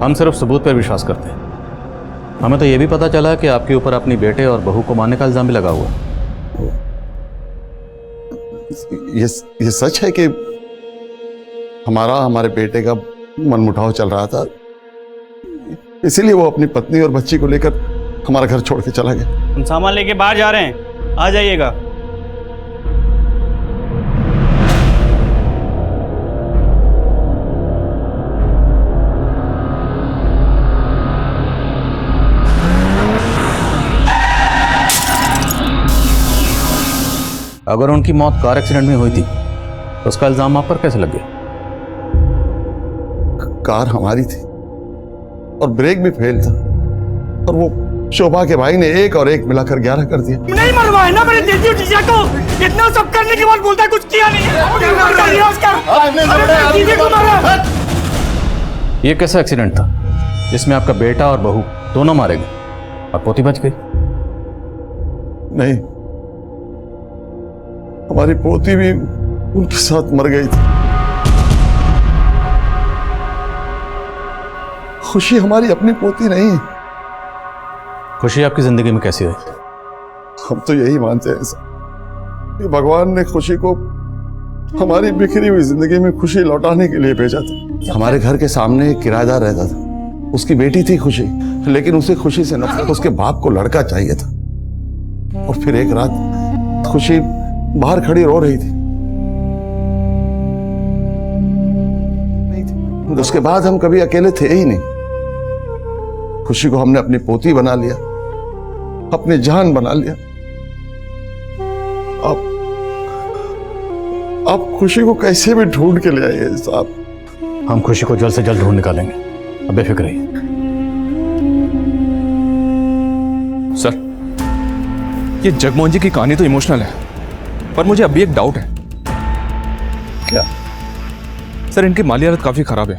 हम सिर्फ सबूत पर विश्वास करते हैं। हमें तो यह भी पता चला कि आपके ऊपर अपनी बेटे और बहू को मारने का इल्जाम भी लगा हुआ है। ये सच है कि हमारे बेटे का मनमुटाव चल रहा था, इसीलिए वो अपनी पत्नी और बच्ची को लेकर हमारा घर छोड़ के चला गया। हम सामान लेके बाहर जा रहे हैं, आ जाइएगा। अगर उनकी मौत कार एक्सीडेंट में हुई थी तो उसका इल्जाम आप पर कैसे लग गया? कार हमारी थी और ब्रेक भी फेल था और वो शोभा के भाई ने एक और एक मिलाकर 11 कर दिया। नहीं मरवाए ना मेरे जीजा को, इतना सब करने के बाद बोलता है कुछ किया नहीं है। ये कैसा एक्सीडेंट था जिसमें आपका बेटा और बहू दोनों मारे गए और पोती बच गई? नहीं, हमारी पोती भी उनके साथ मर गई थी। खुशी हमारी अपनी पोती नहीं है। खुशी आपकी जिंदगी में कैसी आई? हम तो यही मानते हैं सर कि भगवान ने खुशी को हमारी बिखरी हुई जिंदगी में खुशी लौटाने के लिए भेजा था। हमारे घर के सामने एक किराएदार रहता था, उसकी बेटी थी खुशी, लेकिन उसे खुशी से नफरत, उसके बाप को लड़का चाहिए था। और फिर एक रात खुशी बाहर खड़ी रो रही थी। उसके बाद हम कभी अकेले थे ही नहीं। खुशी को हमने अपनी पोती बना लिया, अपनी जान बना लिया। आप खुशी को कैसे भी ढूंढ के ले आइए साहब। हम खुशी को जल्द से जल्द ढूंढ निकालेंगे, अब बेफिक्र रहिए। सर, ये जगमोहन जी की कहानी तो इमोशनल है, पर मुझे अभी एक डाउट है। क्या? सर, इनकी माली हालत काफी खराब है,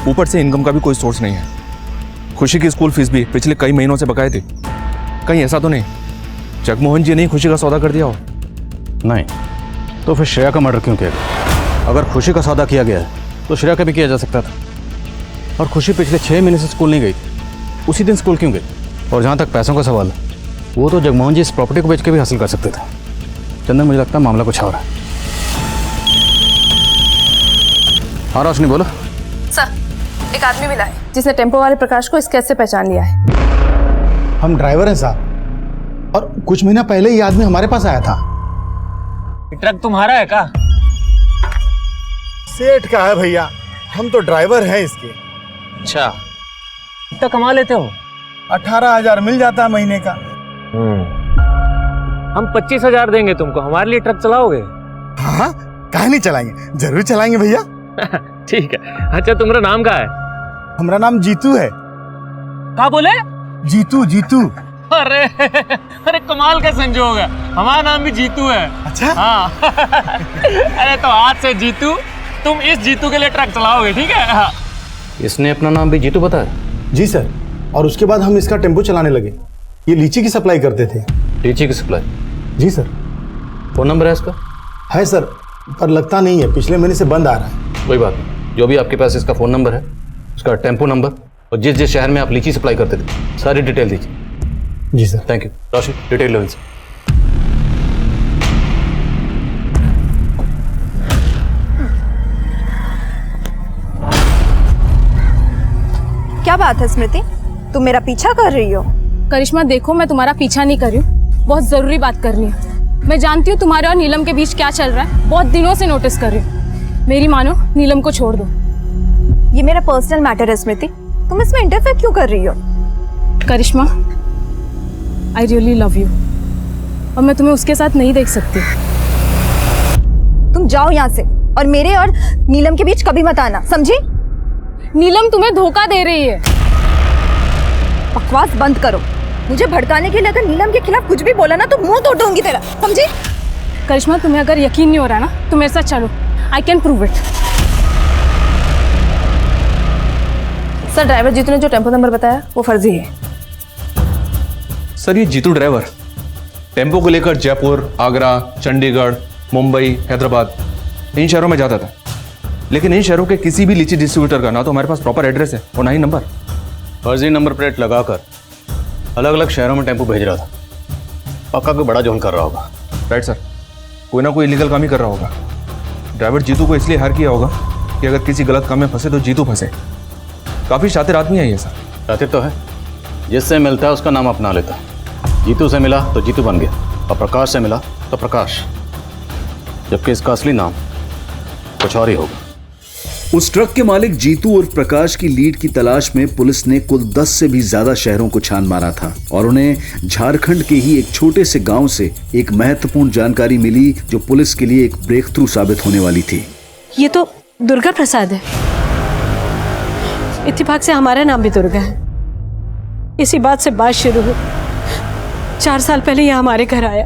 ऊपर से इनकम का भी कोई सोर्स नहीं है। खुशी की स्कूल फीस भी पिछले कई महीनों से बकाए थे। कहीं ऐसा तो नहीं जगमोहन जी ने खुशी का सौदा कर दिया हो? नहीं, तो फिर श्रेया का मर्डर क्यों किया गया? अगर खुशी का सौदा किया गया है तो श्रेया का भी किया जा सकता था। और खुशी पिछले 6 महीने से स्कूल नहीं गई, उसी दिन स्कूल क्यों गई? और जहाँ तक पैसों का सवाल है, वो तो जगमोहन जी इस प्रॉपर्टी को बेच के भी हासिल कर सकते थे। चंदन, मुझे लगता है मामला कुछ और है। हाँ रोशनी, बोलो। सर, एक आदमी मिला है जिसने टेम्पो वाले प्रकाश को स्केच से पहचान लिया है। हम ड्राइवर हैं साहब, और कुछ महीना पहले ये आदमी हमारे पास आया था। ट्रक तुम्हारा है का? सेठ का है भैया, हम तो ड्राइवर हैं इसके। अच्छा, कितना कमा लेते हो? 18,000 मिल जाता है महीने का। हम 25,000 देंगे तुमको, हमारे लिए ट्रक चलाओगे? हाँ, काहे नहीं चलाएंगे, जरूर चलाएंगे भैया। ठीक है। अच्छा, तुम्हारा नाम क्या है? हमारा नाम जीतू है। क्या बोले? जीतू। जीतू। अरे अरे कमाल का संजोग है, हमारा नाम भी जीतू है। अच्छा? हाँ। अरे तो आज से जीतू, तुम इस जीतू के लिए ट्रक चलाओगे, ठीक है? हाँ। इसने अपना नाम भी जीतू बताया? जी सर, और उसके बाद हम इसका टेम्पो चलाने लगे। ये लीची की सप्लाई करते थे। लीची की सप्लाई? जी सर। फोन नंबर है इसका? है सर, पर लगता नहीं है, पिछले महीने से बंद आ रहा है। कोई बात नहीं, जो भी आपके पास इसका फ़ोन नंबर है, उसका टेम्पो नंबर और जिस जिस शहर में आप लीची सप्लाई करते थे, सारी डिटेल दीजिए। जी sir. Thank you. Roshi, detail लो इनसे। क्या बात है स्मृति, तुम मेरा पीछा कर रही हो? करिश्मा देखो, मैं तुम्हारा पीछा नहीं कर रही हूँ, बहुत जरूरी बात करनी है। मैं जानती हूँ तुम्हारे और नीलम के बीच क्या चल रहा है, बहुत दिनों से नोटिस कर रही हूँ। मेरी मानो, नीलम को छोड़ दो। ये मेरा पर्सनल मैटर है स्मृति, तुम इसमें इंटरफेयर क्यों कर रही हो? करिश्मा, आई रियली लव यू और मैं तुम्हें उसके साथ नहीं देख सकती। तुम जाओ यहाँ से और मेरे और नीलम के बीच कभी मत आना, समझी? नीलम तुम्हें धोखा दे रही है। बकवास बंद करो। मुझे भड़काने के लिए अगर नीलम के खिलाफ कुछ भी बोला ना तो मुंह तोड़ दूंगी तेरा, समझी? करिश्मा, तुम्हें अगर यकीन नहीं हो रहा ना तो मेरे साथ चलो, I can prove it. Sir, driver Jeetu ने जो टेम्पो नंबर बताया वो फर्जी है। सर, ये जीतू ड्राइवर टेम्पो को लेकर जयपुर, आगरा, चंडीगढ़, मुंबई, हैदराबाद इन शहरों में जाता था, लेकिन इन शहरों के किसी भी लीची डिस्ट्रीब्यूटर का ना तो हमारे पास प्रॉपर एड्रेस है और ना ही नंबर। फर्जी नंबर प्लेट लगाकर अलग अलग शहरों में टेम्पो भेज रहा था। पक्का कोई बड़ा जोन कर रहा होगा। राइट सर, कोई ना कोई इलीगल काम ही कर रहा होगा। ड्राइवर जीतू को इसलिए हायर किया होगा कि अगर किसी गलत काम में फंसे तो जीतू फंसे। काफ़ी शातिर आदमी है ये सर। शातिर तो है, जिससे मिलता है उसका नाम अपना लेता। जीतू से मिला तो जीतू बन गया और प्रकाश से मिला तो प्रकाश, जबकि इसका असली नाम कुछ और ही होगा। उस ट्रक के मालिक जीतू और प्रकाश की लीड की तलाश में पुलिस ने कुल 10 से भी ज्यादा शहरों को छान मारा था और उन्हें झारखंड के ही एक छोटे से गांव से एक महत्वपूर्ण जानकारी मिली जो पुलिस के लिए एक ब्रेक थ्रू साबित होने वाली थी। ये तो दुर्गा प्रसाद है। इत्तेफाक से हमारा नाम भी दुर्गा है। इसी बात से बात शुरू हुई। 4 साल पहले यह हमारे घर आया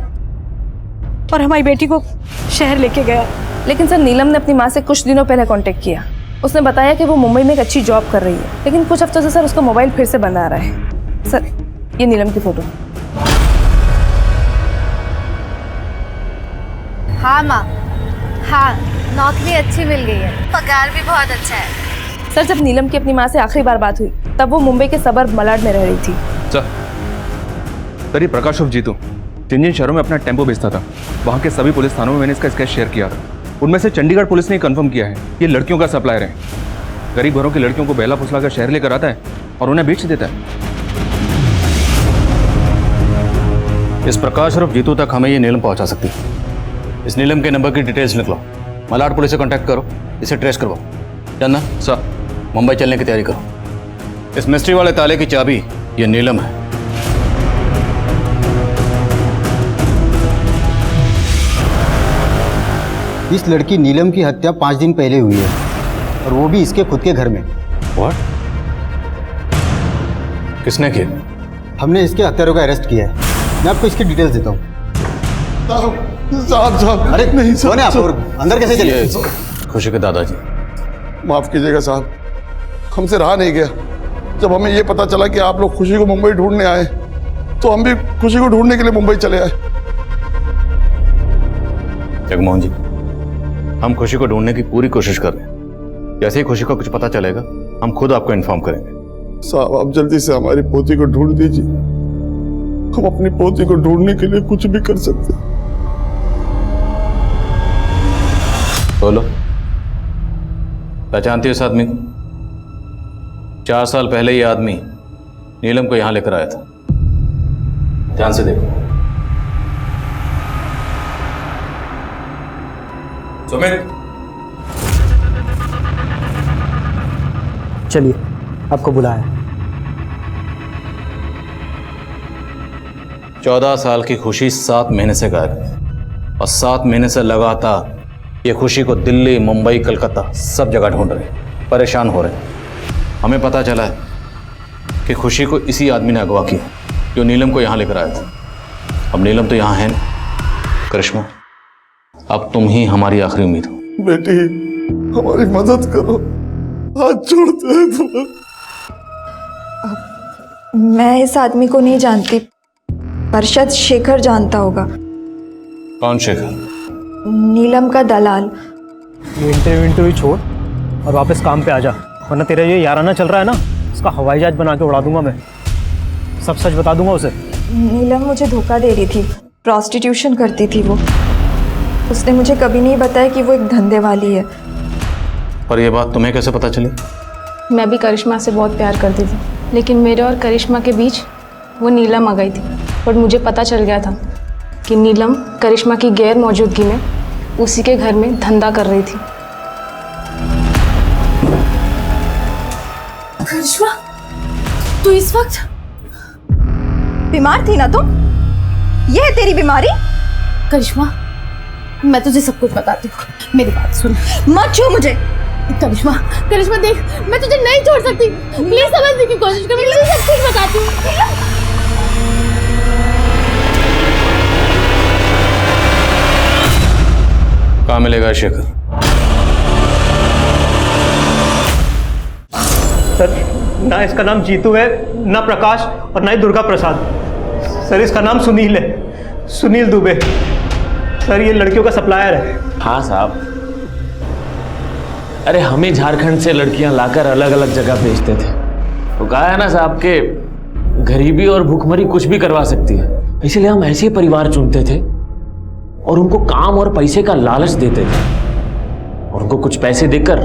और हमारी बेटी को शहर लेके गया। लेकिन सर, नीलम ने अपनी माँ से कुछ दिनों पहले कांटेक्ट किया। उसने बताया कि वो मुंबई में एक अच्छी जॉब कर रही है, लेकिन कुछ हफ्तों से सर उसका मोबाइल फिर से बंद आ रहा है। सर, ये नीलम की फोटो। हाँ माँ, हाँ, नौकरी अच्छी मिल गई है, पगार भी बहुत अच्छा है। सर, जब नीलम की अपनी माँ से आखिरी बार बात हुई तब वो मुंबई के सबर्ब मलाड में रह रही थी। सर, ये प्रकाश और जीतू जिन शहरों में अपना टेम्पो बेचता था, वहाँ के सभी पुलिस थानों में मैंने इसका स्केच शेयर किया था। उनमें से चंडीगढ़ पुलिस ने कंफर्म किया है ये लड़कियों का सप्लायर है। गरीब घरों की लड़कियों को बहला फुसला कर शहर लेकर आता है और उन्हें बेच देता है। इस प्रकाश और जीतू तक हमें ये नीलम पहुंचा सकती है। इस नीलम के नंबर की डिटेल्स निकलो, मलाड पुलिस से कांटेक्ट करो, इसे ट्रेस करवाओ। जानना सर, मुंबई चलने की तैयारी करो। इस मिस्ट्री वाले ताले की चाबी ये नीलम है। इस लड़की नीलम की हत्या 5 दिन पहले हुई है और वो भी इसके खुद के घर में। What? किसने किया? हमने इसके हत्यारों का अरेस्ट किया है। मैं आपको इसकी डिटेल्स देता हूँ। अरे नहीं सर, कौन है आप और अंदर कैसे चले? खुशी के दादाजी। माफ कीजिएगा साहब, हमसे रहा नहीं गया। जब हमें ये पता चला कि आप लोग खुशी को मुंबई ढूंढने आए तो हम भी खुशी को ढूंढने के लिए मुंबई चले आए। जगमोहन जी, हम खुशी को ढूंढने की पूरी कोशिश कर रहे हैं। जैसे ही खुशी को कुछ पता चलेगा हम खुद आपको इन्फॉर्म करेंगे। साहब, आप जल्दी से हमारी पोती को ढूंढ दीजिए। हम अपनी पोती को ढूंढने के लिए कुछ भी कर सकते हैं। बोलो, पहचानती हो इस आदमी को? 4 साल पहले ये आदमी नीलम को यहां लेकर आया था। ध्यान से देखो। सुमित, चलिए, आपको बुलाया। 14 साल की खुशी 7 महीने से गायब है और 7 महीने से लगातार ये खुशी को दिल्ली, मुंबई, कलकत्ता सब जगह ढूंढ रहे, परेशान हो रहे। हमें पता चला है कि खुशी को इसी आदमी ने अगवा किया जो नीलम को यहाँ लेकर आया था। अब नीलम तो यहाँ है ना। करिश्मा, अब तुम ही हमारी आखिरी उम्मीद हो। बेटी, हमारी मदद करो, हाथ जोड़ते हैं तुम्हें। मैं इस आदमी को नहीं जानती, पर शायद शेखर जानता होगा। कौन शेखर? नीलम का दलाल। ये इंटरव्यू छोड़ और वापस काम पे आ जा, वरना तेरा ये याराना चल रहा है ना, उसका हवाई जहाज बना के उड़ा दूंगा मैं। सब सच बता दूंगा उसे। नीलम मुझे धोखा दे रही थी, प्रॉस्टिट्यूशन करती थी वो। उसने मुझे कभी नहीं बताया कि वो एक धंधे वाली है। पर यह बात तुम्हें कैसे पता चली? मैं भी करिश्मा से बहुत प्यार करती थी, लेकिन मेरे और करिश्मा के बीच वो नीलम आ गई थी। और मुझे पता चल गया था कि नीलम करिश्मा की गैर मौजूदगी में उसी के घर में धंधा कर रही थी। करिश्मा, तू इस वक्त बीमार थी ना? तुम, ये है तेरी बीमारी? करिश्मा, मैं तुझे सब कुछ बताती हूँ, मेरी बात सुन। मत छू मुझे। करिश्मा, करिश्मा देख, मैं तुझे नहीं छोड़ सकती, प्लीज समझने की कोशिश कर, मैं तुझे सब कुछ बताती हूँ। कहाँ मिलेगा शेखर? सर, ना इसका नाम जीतू है, ना प्रकाश, और ना ही दुर्गा प्रसाद। सर, इसका नाम सुनील है, सुनील दुबे। सर, ये लड़कियों का सप्लायर है। हाँ साहब, अरे हमें झारखंड से लड़कियां लाकर अलग अलग जगह भेजते थे। तो कहा है ना साहब के गरीबी और भूखमरी कुछ भी करवा सकती है, इसलिए हम ऐसे परिवार चुनते थे और उनको काम और पैसे का लालच देते थे और उनको कुछ पैसे देकर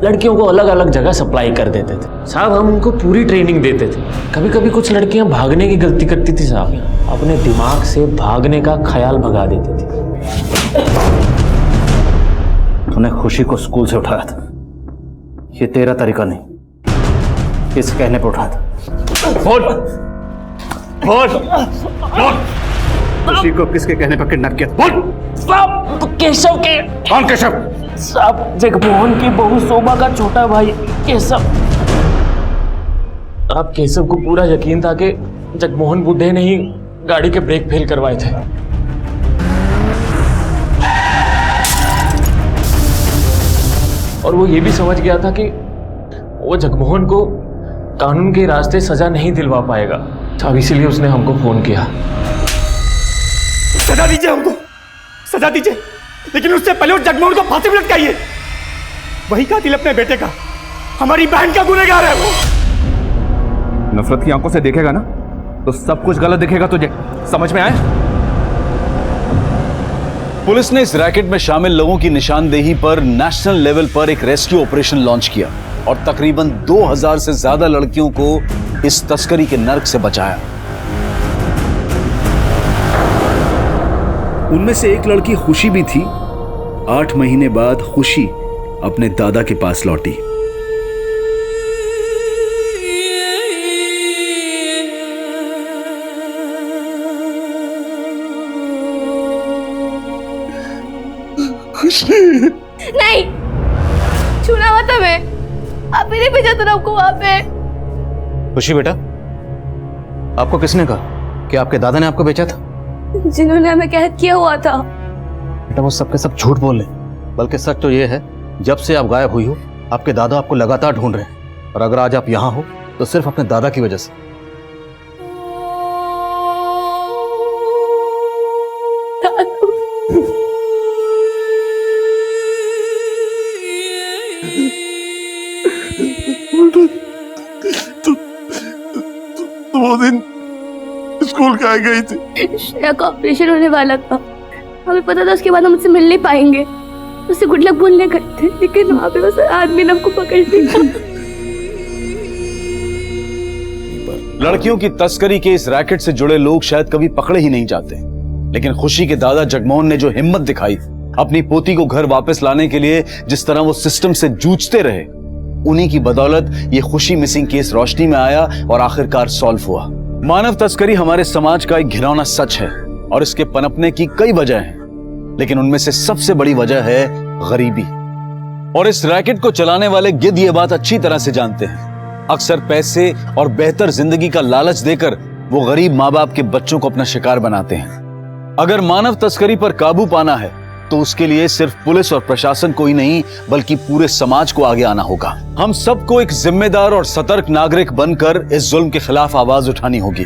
लड़कियों को अलग अलग जगह सप्लाई कर देते थे। साहब, हम उनको पूरी ट्रेनिंग देते थे। कभी कभी कुछ लड़कियां भागने की गलती करती थी साहब, अपने दिमाग से भागने का ख्याल भगा देती थी। तूने खुशी को स्कूल से उठाया था, ये तेरा तरीका नहीं, किस कहने पर उठाया था? बोल बोल बोल, खुशी को किसके कहने पर किडनैप किया? बोल साहब, तो केशव के। कौन केशव? साहब, जगमोहन की बहू शोभा का छोटा भाई केशव। आप केशव को पूरा यकीन था कि जगमोहन बुड्ढे ने ही गाड़ी के ब्रेक फेल करवाए थे। और वो ये भी समझ गया था कि वो जगमोहन को कानून के रास्ते सजा नहीं दिलवा पाएगा। अब इसीलिए उसने हमको फोन किया। सजा दीजिए हमको, सजा दीजिए, लेकिन उससे पहले उस जगमोहन को फांसी पे लटकाइए। वही कातिल अपने बेटे का, हमारी बहन का गुनहगार है वो। नफरत की आंखों से देखेगा ना तो सब कुछ गलत दिखेगा तुझे, समझ में आए? पुलिस ने इस रैकेट में शामिल लोगों की निशानदेही पर नेशनल लेवल पर एक रेस्क्यू ऑपरेशन लॉन्च किया और तकरीबन 2000 से ज्यादा लड़कियों को इस तस्करी के नर्क से बचाया। उनमें से एक लड़की खुशी भी थी। 8 महीने बाद खुशी अपने दादा के पास लौटी। नहीं, छूना मत हमें, आप ही नहीं भेजा था आपको वहां पे। खुशी बेटा, आपको किसने कहा कि आपके दादा ने आपको बेचा था? जिन्होंने हमें कैद किया हुआ था। बेटा, वो सबके सब झूठ बोल रहे, बल्कि सच तो ये है जब से आप गायब हुई हो आपके दादा आपको लगातार ढूंढ रहे हैं, और अगर आज आप यहाँ हो तो सिर्फ अपने दादा की वजह से। वो दिन स्कूल काहे गई थी? श्रेया का ऑपरेशन होने वाला था, हमें पता था उसके बाद हम उससे मिल नहीं पाएंगे। उससे गुड लक बोलने गए थे, लेकिन वहां पे उस आदमी ने हमको पकड़ लिया। लड़कियों की तस्करी के इस रैकेट से जुड़े लोग शायद कभी पकड़े ही नहीं जाते, लेकिन खुशी के दादा जगमोहन ने जो हिम्मत दिखाई, अपनी पोती को घर वापस लाने के लिए जिस तरह वो सिस्टम से जूझते रहे, उन्हीं की बदौलत ये खुशी मिसिंग केस रोशनी में आया और आखिरकार सॉल्व हुआ। मानव तस्करी हमारे समाज का एक घिनौना सच है और इसके पनपने की कई वजह हैं, लेकिन उनमें से सबसे बड़ी वजह है गरीबी। और इस रैकेट को चलाने वाले गिद्ध ये बात अच्छी तरह से जानते हैं। अक्सर पैसे और बेहतर जिंदगी का लालच देकर वो गरीब माँ बाप के बच्चों को अपना शिकार बनाते हैं। अगर मानव तस्करी पर काबू पाना है तो उसके लिए सिर्फ पुलिस और प्रशासन को ही नहीं बल्कि पूरे समाज को आगे आना होगा। हम सबको एक जिम्मेदार और सतर्क नागरिक बनकर इस जुल्म के खिलाफ आवाज उठानी होगी,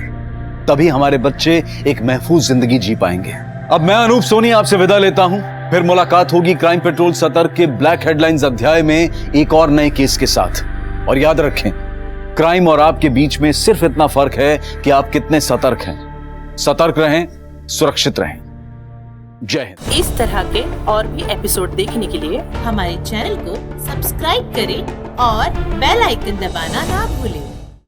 तभी हमारे बच्चे एक महफूज जिंदगी जी पाएंगे। अब मैं अनूप सोनी आपसे विदा लेता हूं, फिर मुलाकात होगी क्राइम पेट्रोल सतर्क के ब्लैक हेडलाइंस अध्याय में एक और नए केस के साथ। और याद रखें, क्राइम और आपके बीच में सिर्फ इतना फर्क है कि आप कितने सतर्क हैं। सतर्क रहें, सुरक्षित रहें। जय हिंद। इस तरह के और भी एपिसोड देखने के लिए हमारे चैनल को सब्सक्राइब करें और बेल आइकन दबाना ना भूलें।